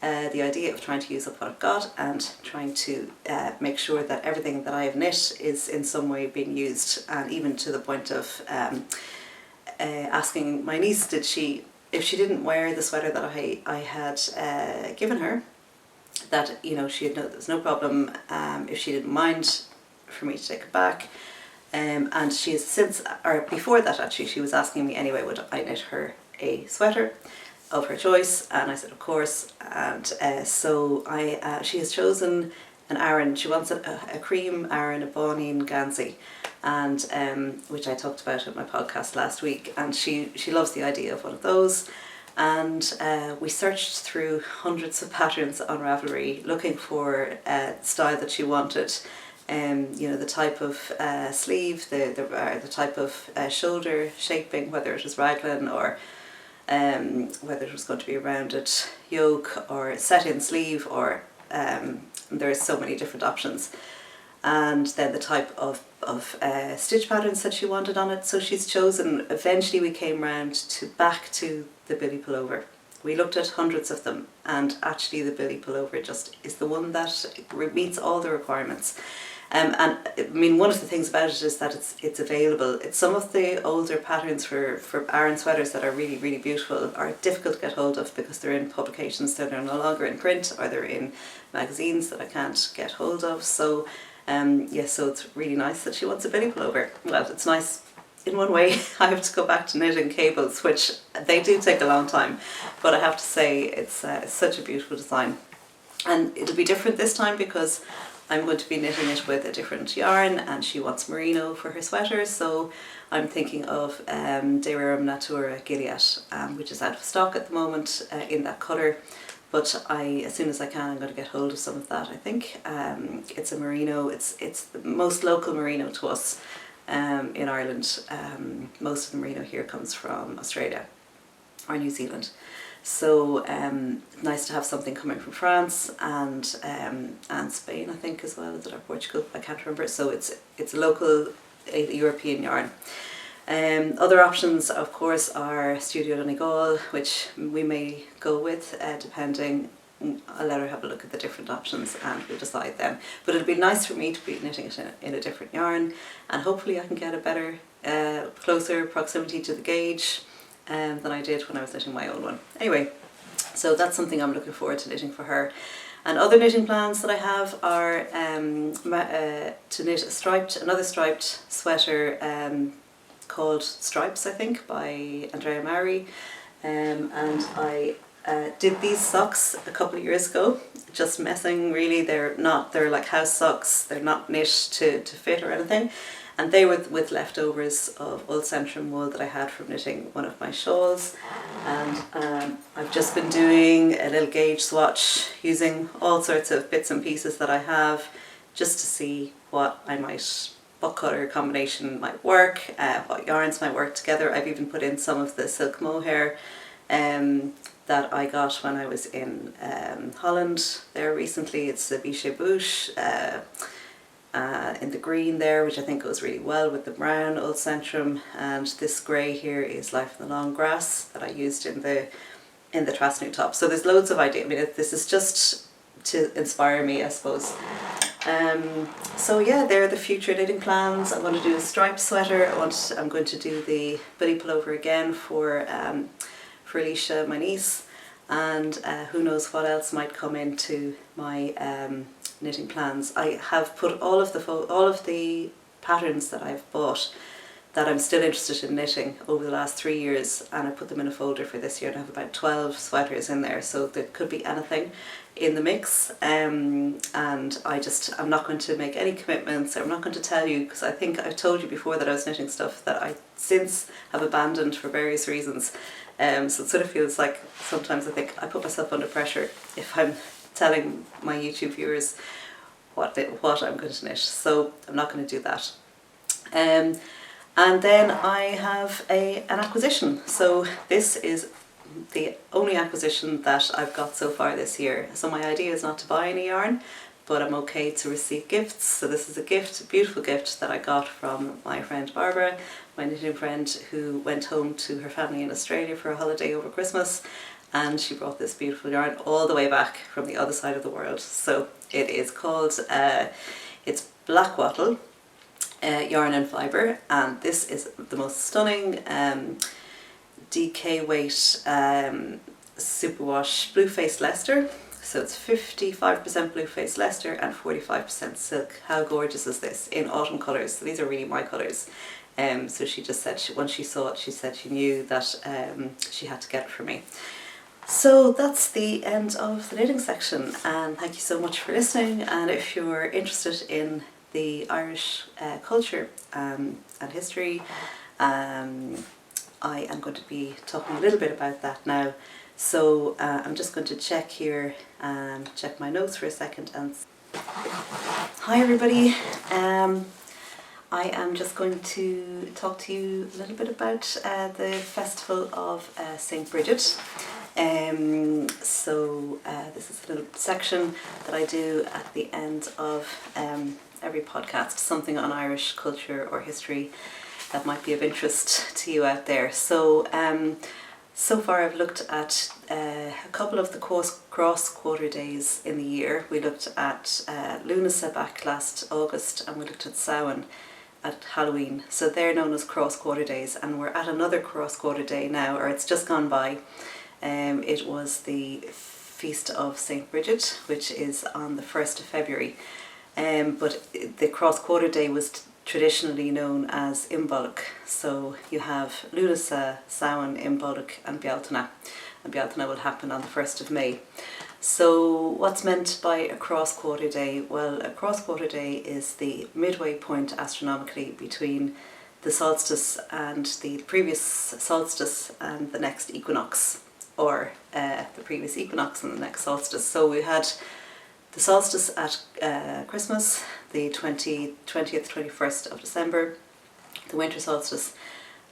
the idea of trying to use up what I've got and trying to make sure that everything that I have knit is in some way being used, and even to the point of asking my niece if she didn't wear the sweater that I had given her, that, you know, there's no problem if she didn't mind for me to take it back. And she has since, or before that actually, she was asking me anyway, would I knit her a sweater of her choice, and I said of course. And so she has chosen an Aran. She wants a cream Aran, a Báinne Gansey, and which I talked about at my podcast last week, and she loves the idea of one of those. And we searched through hundreds of patterns on Ravelry looking for style that she wanted. You know, the type of sleeve, the type of shoulder shaping, whether it was raglan or whether it was going to be a rounded yoke or a set-in sleeve, or there's so many different options. And then the type of stitch patterns that she wanted on it. So she's chosen, eventually we came round back to the Billy Pullover. We looked at hundreds of them, and actually the Billy Pullover just is the one that meets all the requirements. And I mean, one of the things about it is that it's available. It's some of the older patterns for Aran sweaters that are really, really beautiful are difficult to get hold of because they're in publications that are no longer in print, or they're in magazines that I can't get hold of. So so it's really nice that she wants a Billy Pullover. Well, it's nice in one way. I have to go back to knitting cables, which they do take a long time, but I have to say it's such a beautiful design. And it'll be different this time because I'm going to be knitting it with a different yarn, and she wants merino for her sweater, so I'm thinking of De Rerum Natura Gilead, which is out of stock at the moment in that colour, but as soon as I can, I'm going to get hold of some of that. I think it's a merino. It's the most local merino to us in Ireland. Most of the merino here comes from Australia or New Zealand. So nice to have something coming from France and Spain, I think, as well, or Portugal, I can't remember. So it's a local European yarn. Other options, of course, are Studio Donegal, which we may go with, depending. I'll let her have a look at the different options and we'll decide then. But it'll be nice for me to be knitting it in a different yarn, and hopefully I can get a better, closer proximity to the gauge than I did when I was knitting my own one. Anyway, so that's something I'm looking forward to knitting for her. And other knitting plans that I have are to knit another striped sweater called Stripes, I think, by Andrea Mari. And I did these socks a couple of years ago, just messing really. They're like house socks, they're not knit to fit or anything. And they were with leftovers of old Centrum wool that I had from knitting one of my shawls. And I've just been doing a little gauge swatch using all sorts of bits and pieces that I have, just to see what colour combination might work, what yarns might work together. I've even put in some of the silk mohair that I got when I was in Holland there recently. It's the Biche Bouche in the green there, which I think goes really well with the brown old Centrum, and this grey here is Life in the Long Grass that I used in the Trasnú top. So there's loads of ideas. I mean, this is just to inspire me, I suppose. So yeah, they're the future knitting plans. I'm going to do a striped sweater. I'm going to do the Billy Pullover again for Alicia, my niece, and who knows what else might come into my knitting plans. I have put all of the patterns that I've bought that I'm still interested in knitting over the last 3 years, and I put them in a folder for this year, and I have about 12 sweaters in there, so there could be anything in the mix. And I'm not going to make any commitments. I'm not going to tell you, because I think I've told you before that I was knitting stuff that I since have abandoned for various reasons. So it sort of feels like sometimes I think I put myself under pressure if I'm telling my YouTube viewers what I'm going to knit. So I'm not going to do that. And then I have an acquisition. So this is the only acquisition that I've got so far this year. So my idea is not to buy any yarn, but I'm okay to receive gifts. So this is a gift, a beautiful gift that I got from my friend Barbara, my knitting friend, who went home to her family in Australia for a holiday over Christmas, and she brought this beautiful yarn all the way back from the other side of the world. So it is called, it's Black Wattle yarn and fibre, and this is the most stunning DK weight superwash blue faced Leicester. So it's 55% blue faced Leicester and 45% silk. How gorgeous is this, in autumn colours? So these are really my colours. So she just said, once she saw it, she said she knew that she had to get it for me. So that's the end of the knitting section, and thank you so much for listening. And if you're interested in the Irish culture and history, I am going to be talking a little bit about that now. So I'm just going to check here and check my notes for a second. And hi everybody, I am just going to talk to you a little bit about the festival of St. Bridget. This is a little section that I do at the end of every podcast, something on Irish culture or history that might be of interest to you out there. So so far I've looked at a couple of the cross quarter days in the year. We looked at Lunasa back last August, and we looked at Samhain at Halloween. So they're known as cross quarter days, and we're at another cross quarter day now, or it's just gone by. It was the Feast of St. Bridget, which is on the 1st of February. But the cross quarter day was traditionally known as Imbolc. So you have Lunasa, Samhain, Imbolc and Bealtaine. And Bealtaine will happen on the 1st of May. So what's meant by a cross quarter day? Well, a cross quarter day is the midway point astronomically between the solstice and the previous solstice and the next equinox, or the previous equinox and the next solstice. So we had the solstice at Christmas, the 20th, 21st of December, the winter solstice,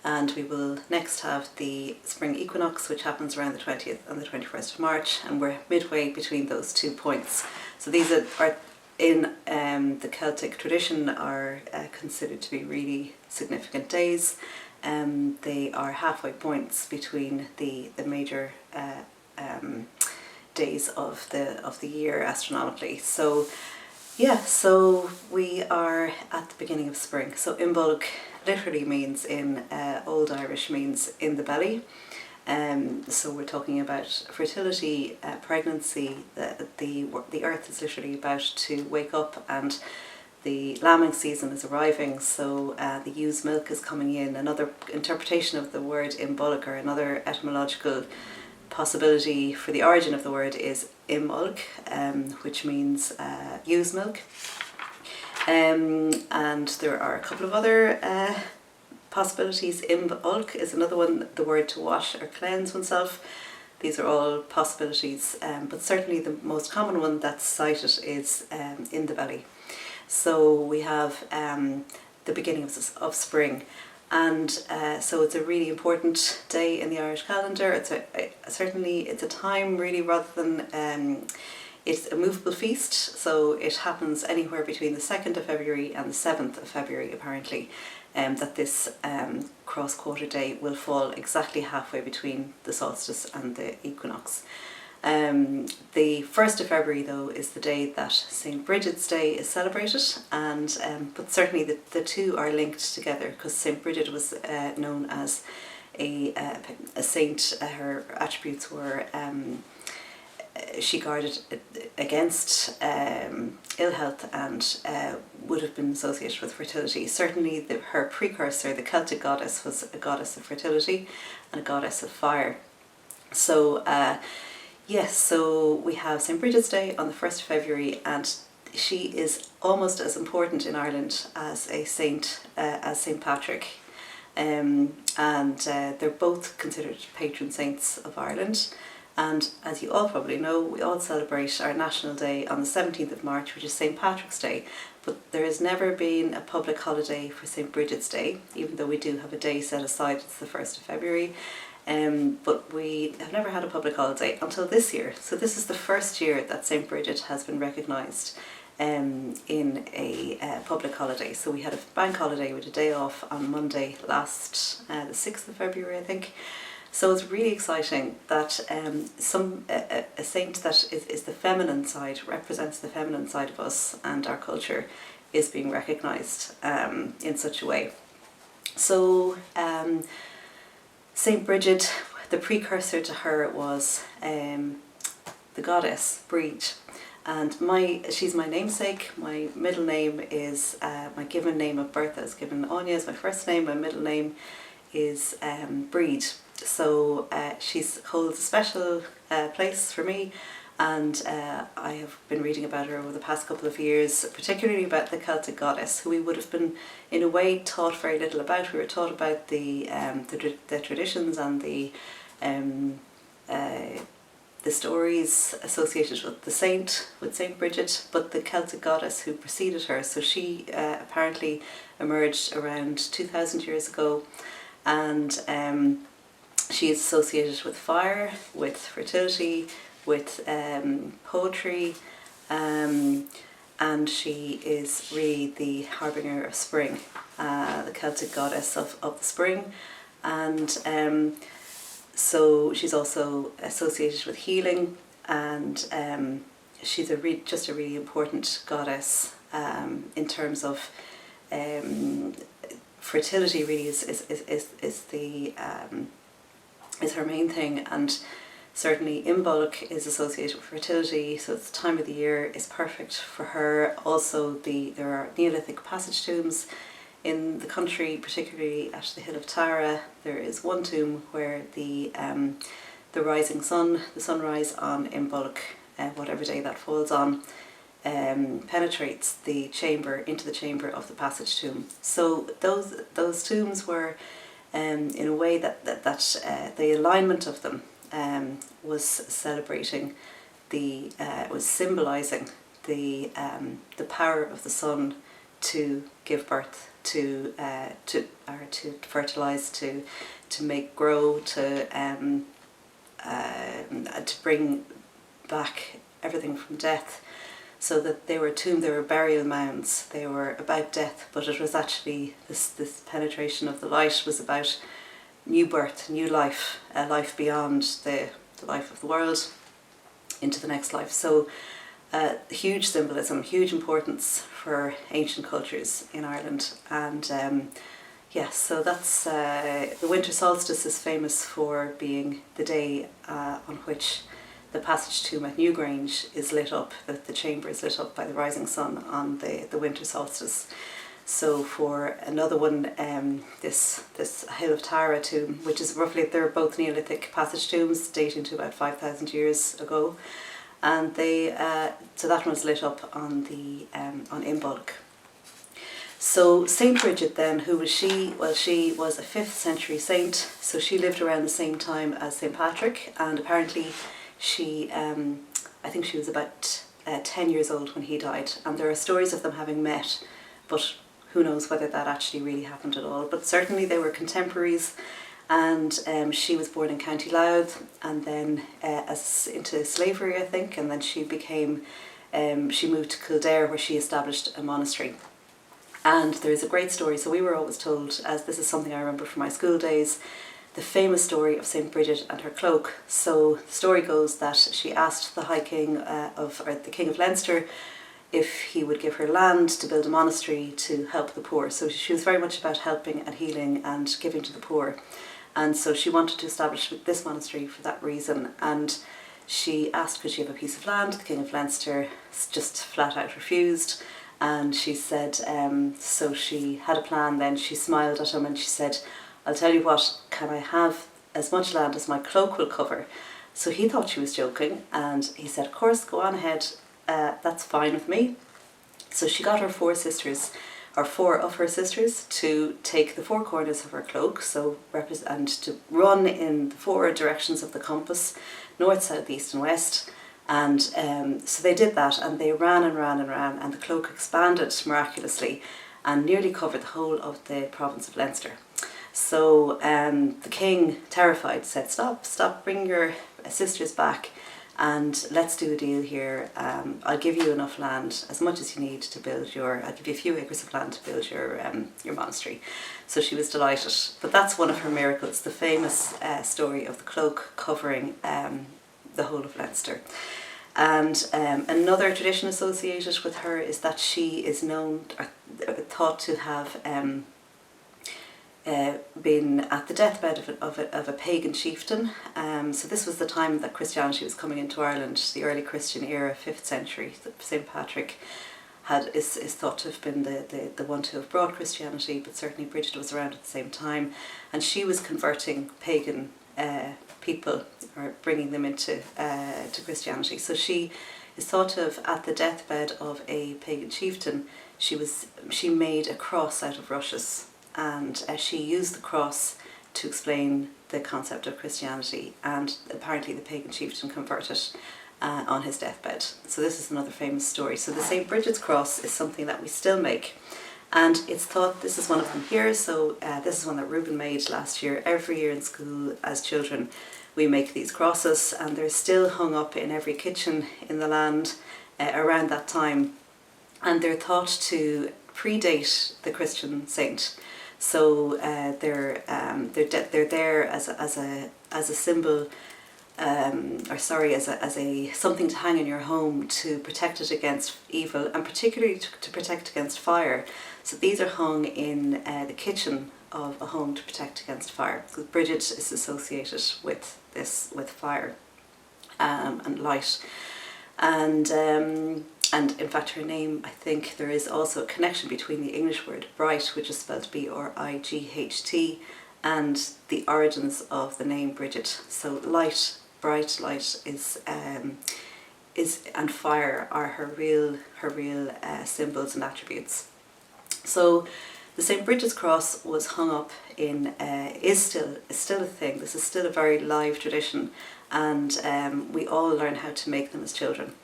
and we will next have the spring equinox, which happens around the 20th and the 21st of March, and we're midway between those 2 points. So these are in the Celtic tradition, are considered to be really significant days. They are halfway points between the major days of the year astronomically. So yeah, so we are at the beginning of spring. So Imbolc literally means, in Old Irish, means in the belly. So we're talking about fertility, pregnancy. The earth is literally about to wake up, and the lambing season is arriving. So the ewe's milk is coming in. Another interpretation of the word Imbolc, or another etymological possibility for the origin of the word, is Imbolc, which means ewe's milk. And there are a couple of other possibilities. Imbolc is another one, the word to wash or cleanse oneself. These are all possibilities, but certainly the most common one that's cited is in the belly. So we have the beginning of spring. And so it's a really important day in the Irish calendar. It's a time really, rather than it's a movable feast. So it happens anywhere between the 2nd of February and the 7th of February apparently, that this cross quarter day will fall exactly halfway between the solstice and the equinox. The 1st of February though is the day that St. Bridget's Day is celebrated, and but certainly the two are linked together, because St. Bridget was known as a saint. Her attributes were she guarded against ill health and would have been associated with fertility. Certainly her precursor, the Celtic goddess, was a goddess of fertility and a goddess of fire. So yes, so we have St. Bridget's Day on the 1st of February, and she is almost as important in Ireland as a saint, as St. Patrick. And they're both considered patron saints of Ireland. And as you all probably know, we all celebrate our national day on the 17th of March, which is St. Patrick's Day. But there has never been a public holiday for St. Bridget's Day, even though we do have a day set aside, it's the 1st of February. But we have never had a public holiday until this year. So this is the first year that St. Bridget has been recognised in a public holiday. So we had a bank holiday with a day off on Monday last, the 6th of February, I think. So it's really exciting that a saint that is the feminine side, represents the feminine side of us and our culture, is being recognised in such a way. So St. Bridget, the precursor to her was the goddess Bridget, and she's my namesake. My middle name is my given name of birth. I was given Áine as my first name. My middle name is Bridget. So she holds a special place for me, and I have been reading about her over the past couple of years, particularly about the Celtic goddess, who we would have been in a way taught very little about. We were taught about the traditions and the stories associated with Saint Bridget, but the Celtic goddess who preceded her. So she apparently emerged around 2,000 years ago, and she is associated with fire, with fertility, with poetry, and she is really the harbinger of spring, the Celtic goddess of the spring. And so she's also associated with healing, and she's just a really important goddess in terms of fertility. Really is her main thing, and certainly Imbolc is associated with fertility, so it's the time of the year is perfect for her. Also, there are Neolithic passage tombs in the country, particularly at the hill of Tara. There is one tomb where the rising sun, the sunrise on Imbolc, whatever day that falls on, penetrates the chamber into the chamber of the passage tomb. So those tombs were in a way that the alignment of them was celebrating was symbolising the power of the sun to give birth, to fertilise, to make grow, to bring back everything from death. So that they were burial mounds, they were about death, but it was actually this penetration of the light was about new birth, new life, a life beyond the life of the world into the next life. So huge symbolism, huge importance for ancient cultures in Ireland. And yes, so that's the winter solstice is famous for being the day on which the passage tomb at Newgrange is lit up, the chamber is lit up by the rising sun on the winter solstice. So for another one, this Hill of Tara tomb, which is roughly, they're both Neolithic passage tombs dating to about 5,000 years ago, and so that one's lit up on on Imbolc. So Saint Bridget then, who was she? Well, she was a 5th century saint, so she lived around the same time as St. Patrick, and apparently she, I think she was about 10 years old when he died, and there are stories of them having met, but who knows whether that actually really happened at all. But certainly they were contemporaries, and she was born in County Louth, and then into slavery, I think, and then she moved to Kildare, where she established a monastery. And there's a great story, so we were always told, as this is something I remember from my school days, the famous story of St. Bridget and her cloak. So the story goes that she asked the High King the King of Leinster if he would give her land to build a monastery to help the poor. So she was very much about helping and healing and giving to the poor. And so she wanted to establish this monastery for that reason. And she asked could she have a piece of land. The King of Leinster just flat out refused, and she said, so she had a plan then. She smiled at him and she said, I'll tell you what, can I have as much land as my cloak will cover? So he thought she was joking, and he said, of course, go on ahead, that's fine with me. So she got her four of her sisters to take the four corners of her cloak, and to run in the four directions of the compass, north, south, east and west. And so they did that, and they ran and ran and ran, and the cloak expanded miraculously and nearly covered the whole of the province of Leinster. So the king, terrified, said, stop, bring your sisters back, and let's do a deal here. I'll give you enough land, as much as you need to build I'll give you a few acres of land to build your monastery. So she was delighted. But that's one of her miracles, the famous story of the cloak covering the whole of Leinster. And another tradition associated with her is that she is thought to have been at the deathbed of a pagan chieftain. So this was the time that Christianity was coming into Ireland, the early Christian era, 5th century. St. Patrick is thought to have been the one to have brought Christianity, but certainly Bridget was around at the same time, and she was converting pagan people, or bringing them into to Christianity. So she is thought to have, at the deathbed of a pagan chieftain, she made a cross out of rushes, and she used the cross to explain the concept of Christianity, and apparently the pagan chieftain converted on his deathbed. So this is another famous story. So the St. Bridget's cross is something that we still make, and it's thought, this is one of them here, so this is one that Reuben made last year. Every year in school as children we make these crosses, and they're still hung up in every kitchen in the land around that time, and they're thought to predate the Christian saint. So they're there as a symbol, as a something to hang in your home to protect it against evil, and particularly to protect against fire. So these are hung in the kitchen of a home to protect against fire, because Bridget is associated with fire and light, and in fact her name, I think there is also a connection between the English word bright, which is spelled Bright, and the origins of the name Bridget. So light, bright light is and fire are her real symbols and attributes. So the St. Bridget's cross was hung up in, is still a thing. This is still a very live tradition, and we all learn how to make them as children.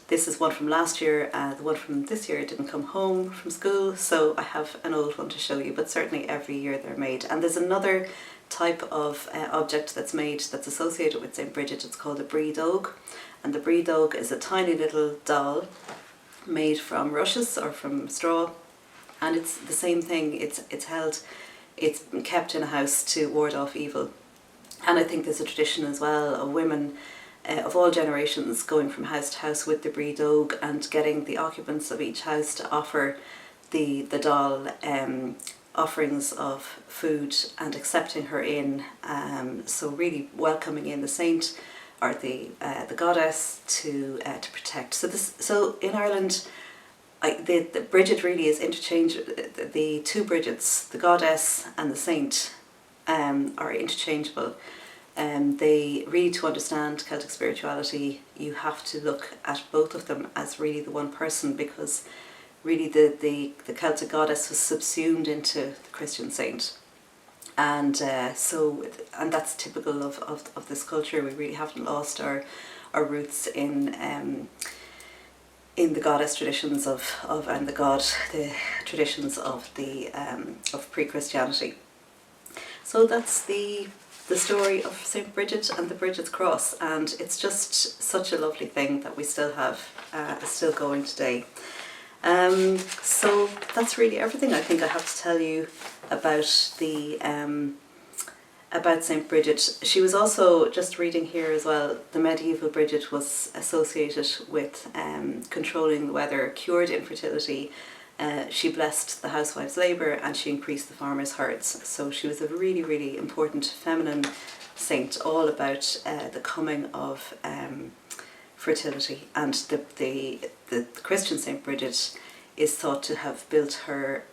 This is one from last year. The one from this year didn't come home from school, so I have an old one to show you, but certainly every year they're made. And there's another type of object that's made that's associated with St. Bridget. It's called a brídóg, and the brídóg is a tiny little doll made from rushes or from straw, and it's the same thing. It's kept in a house to ward off evil. And I think there's a tradition as well of women of all generations going from house to house with the brídóg and getting the occupants of each house to offer the doll offerings of food and accepting her in. So really welcoming in the saint or the goddess to protect. So in Ireland, the Bridget really is interchangeable. The two Bridgets, the goddess and the saint, are interchangeable. They really, to understand Celtic spirituality, you have to look at both of them as really the one person, because really the Celtic goddess was subsumed into the Christian saint, and that's typical of this culture. We really haven't lost our roots in the goddess traditions and the traditions of pre-Christianity. So that's the story of St. Bridget and the Bridget's cross, and it's just such a lovely thing that we still have, still going today. So that's really everything I think I have to tell you about about St. Bridget. She was also, just reading here as well, the medieval Bridget was associated with controlling the weather, cured infertility, She blessed the housewives' labour and she increased the farmers' herds. So she was a really, really important feminine saint, all about the coming of fertility. And the Christian Saint Bridget is thought to have built her,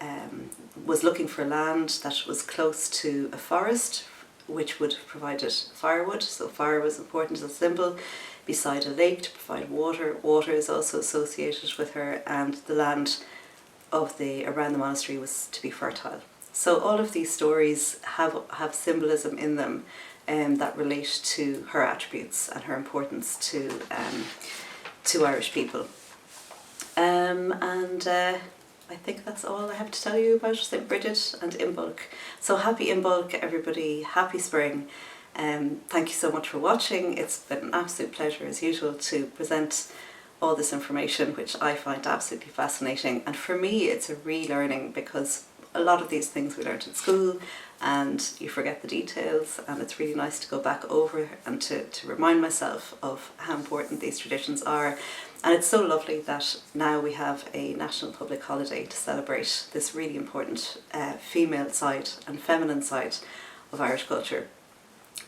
was looking for land that was close to a forest, which would have provided firewood. So fire was important as a symbol, beside a lake to provide water. Water is also associated with her, and the land around the monastery was to be fertile. So all of these stories have symbolism in them that relate to her attributes and her importance to Irish people. I think that's all I have to tell you about St. Bridget and Imbolc. So happy Imbolc, everybody. Happy spring. Thank you so much for watching. It's been an absolute pleasure, as usual, to present all this information, which I find absolutely fascinating. And for me, it's a relearning, because a lot of these things we learned in school and you forget the details, and it's really nice to go back over and to remind myself of how important these traditions are. And it's so lovely that now we have a national public holiday to celebrate this really important female side and feminine side of Irish culture.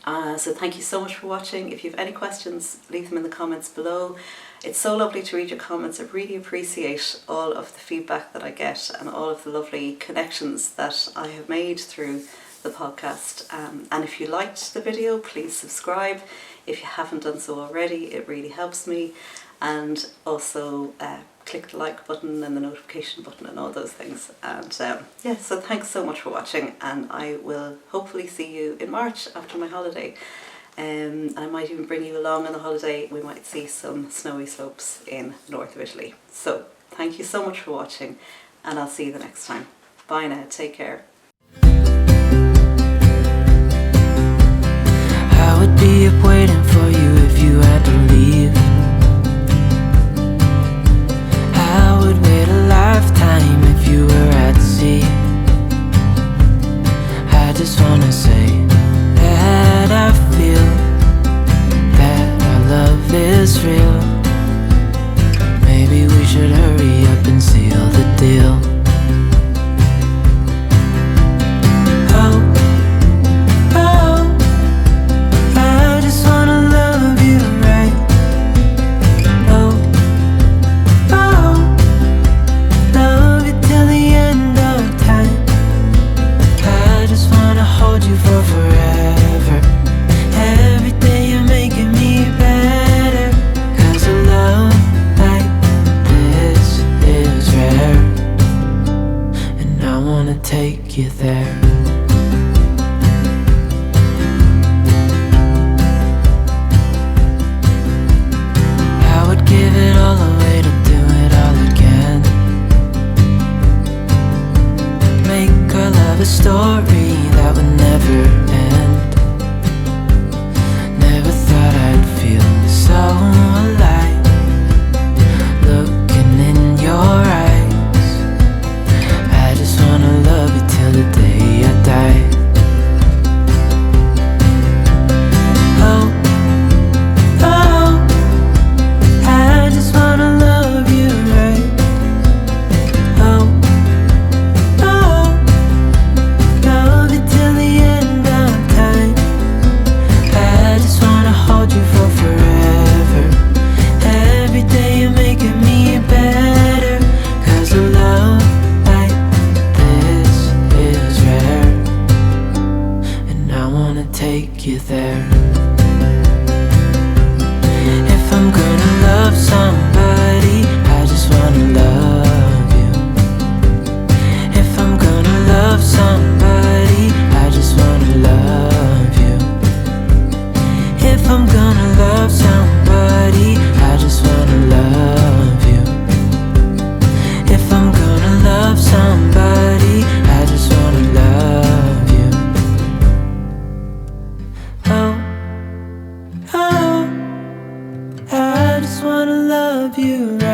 So thank you so much for watching. If you have any questions, leave them in the comments below. It's so lovely to read your comments. I really appreciate all of the feedback that I get and all of the lovely connections that I have made through the podcast. And if you liked the video, please subscribe. If you haven't done so already, it really helps me. And also click the like button and the notification button and all those things. And yeah, so thanks so much for watching, and I will hopefully see you in March after my holiday. And I might even bring you along on the holiday. We might see some snowy slopes in the north of Italy. So thank you so much for watching, and I'll see you the next time. Bye now, take care. I would be up waiting for you if you had to leave. I would wait a lifetime if you were at sea. I just wanna say that I feel that our love is real. Maybe we should hurry up and seal the deal. Oh, oh, I just wanna love you right. Oh, oh, love you till the end of time. I just wanna hold you for forever. Every day you're making me better. 'Cause a love like this is rare, and I wanna take you there. I would give it all away to do it all again. Make our love a story that would never end. Never thought I'd feel so alive, looking in your eyes. I just wanna love you till the day I die. Oh, oh, I just wanna love you right. Oh, oh, love you till the end of time. I just wanna hold you for forever. Every day you're making me better. 'Cause a love like this is rare, and I wanna take you there. If I'm gonna love somebody, I just wanna love you. If I'm gonna love somebody, I just wanna love you. If I'm gonna love somebody, I just wanna love you. If I'm gonna love somebody, I just wanna love you. Oh, oh, I just wanna love you right.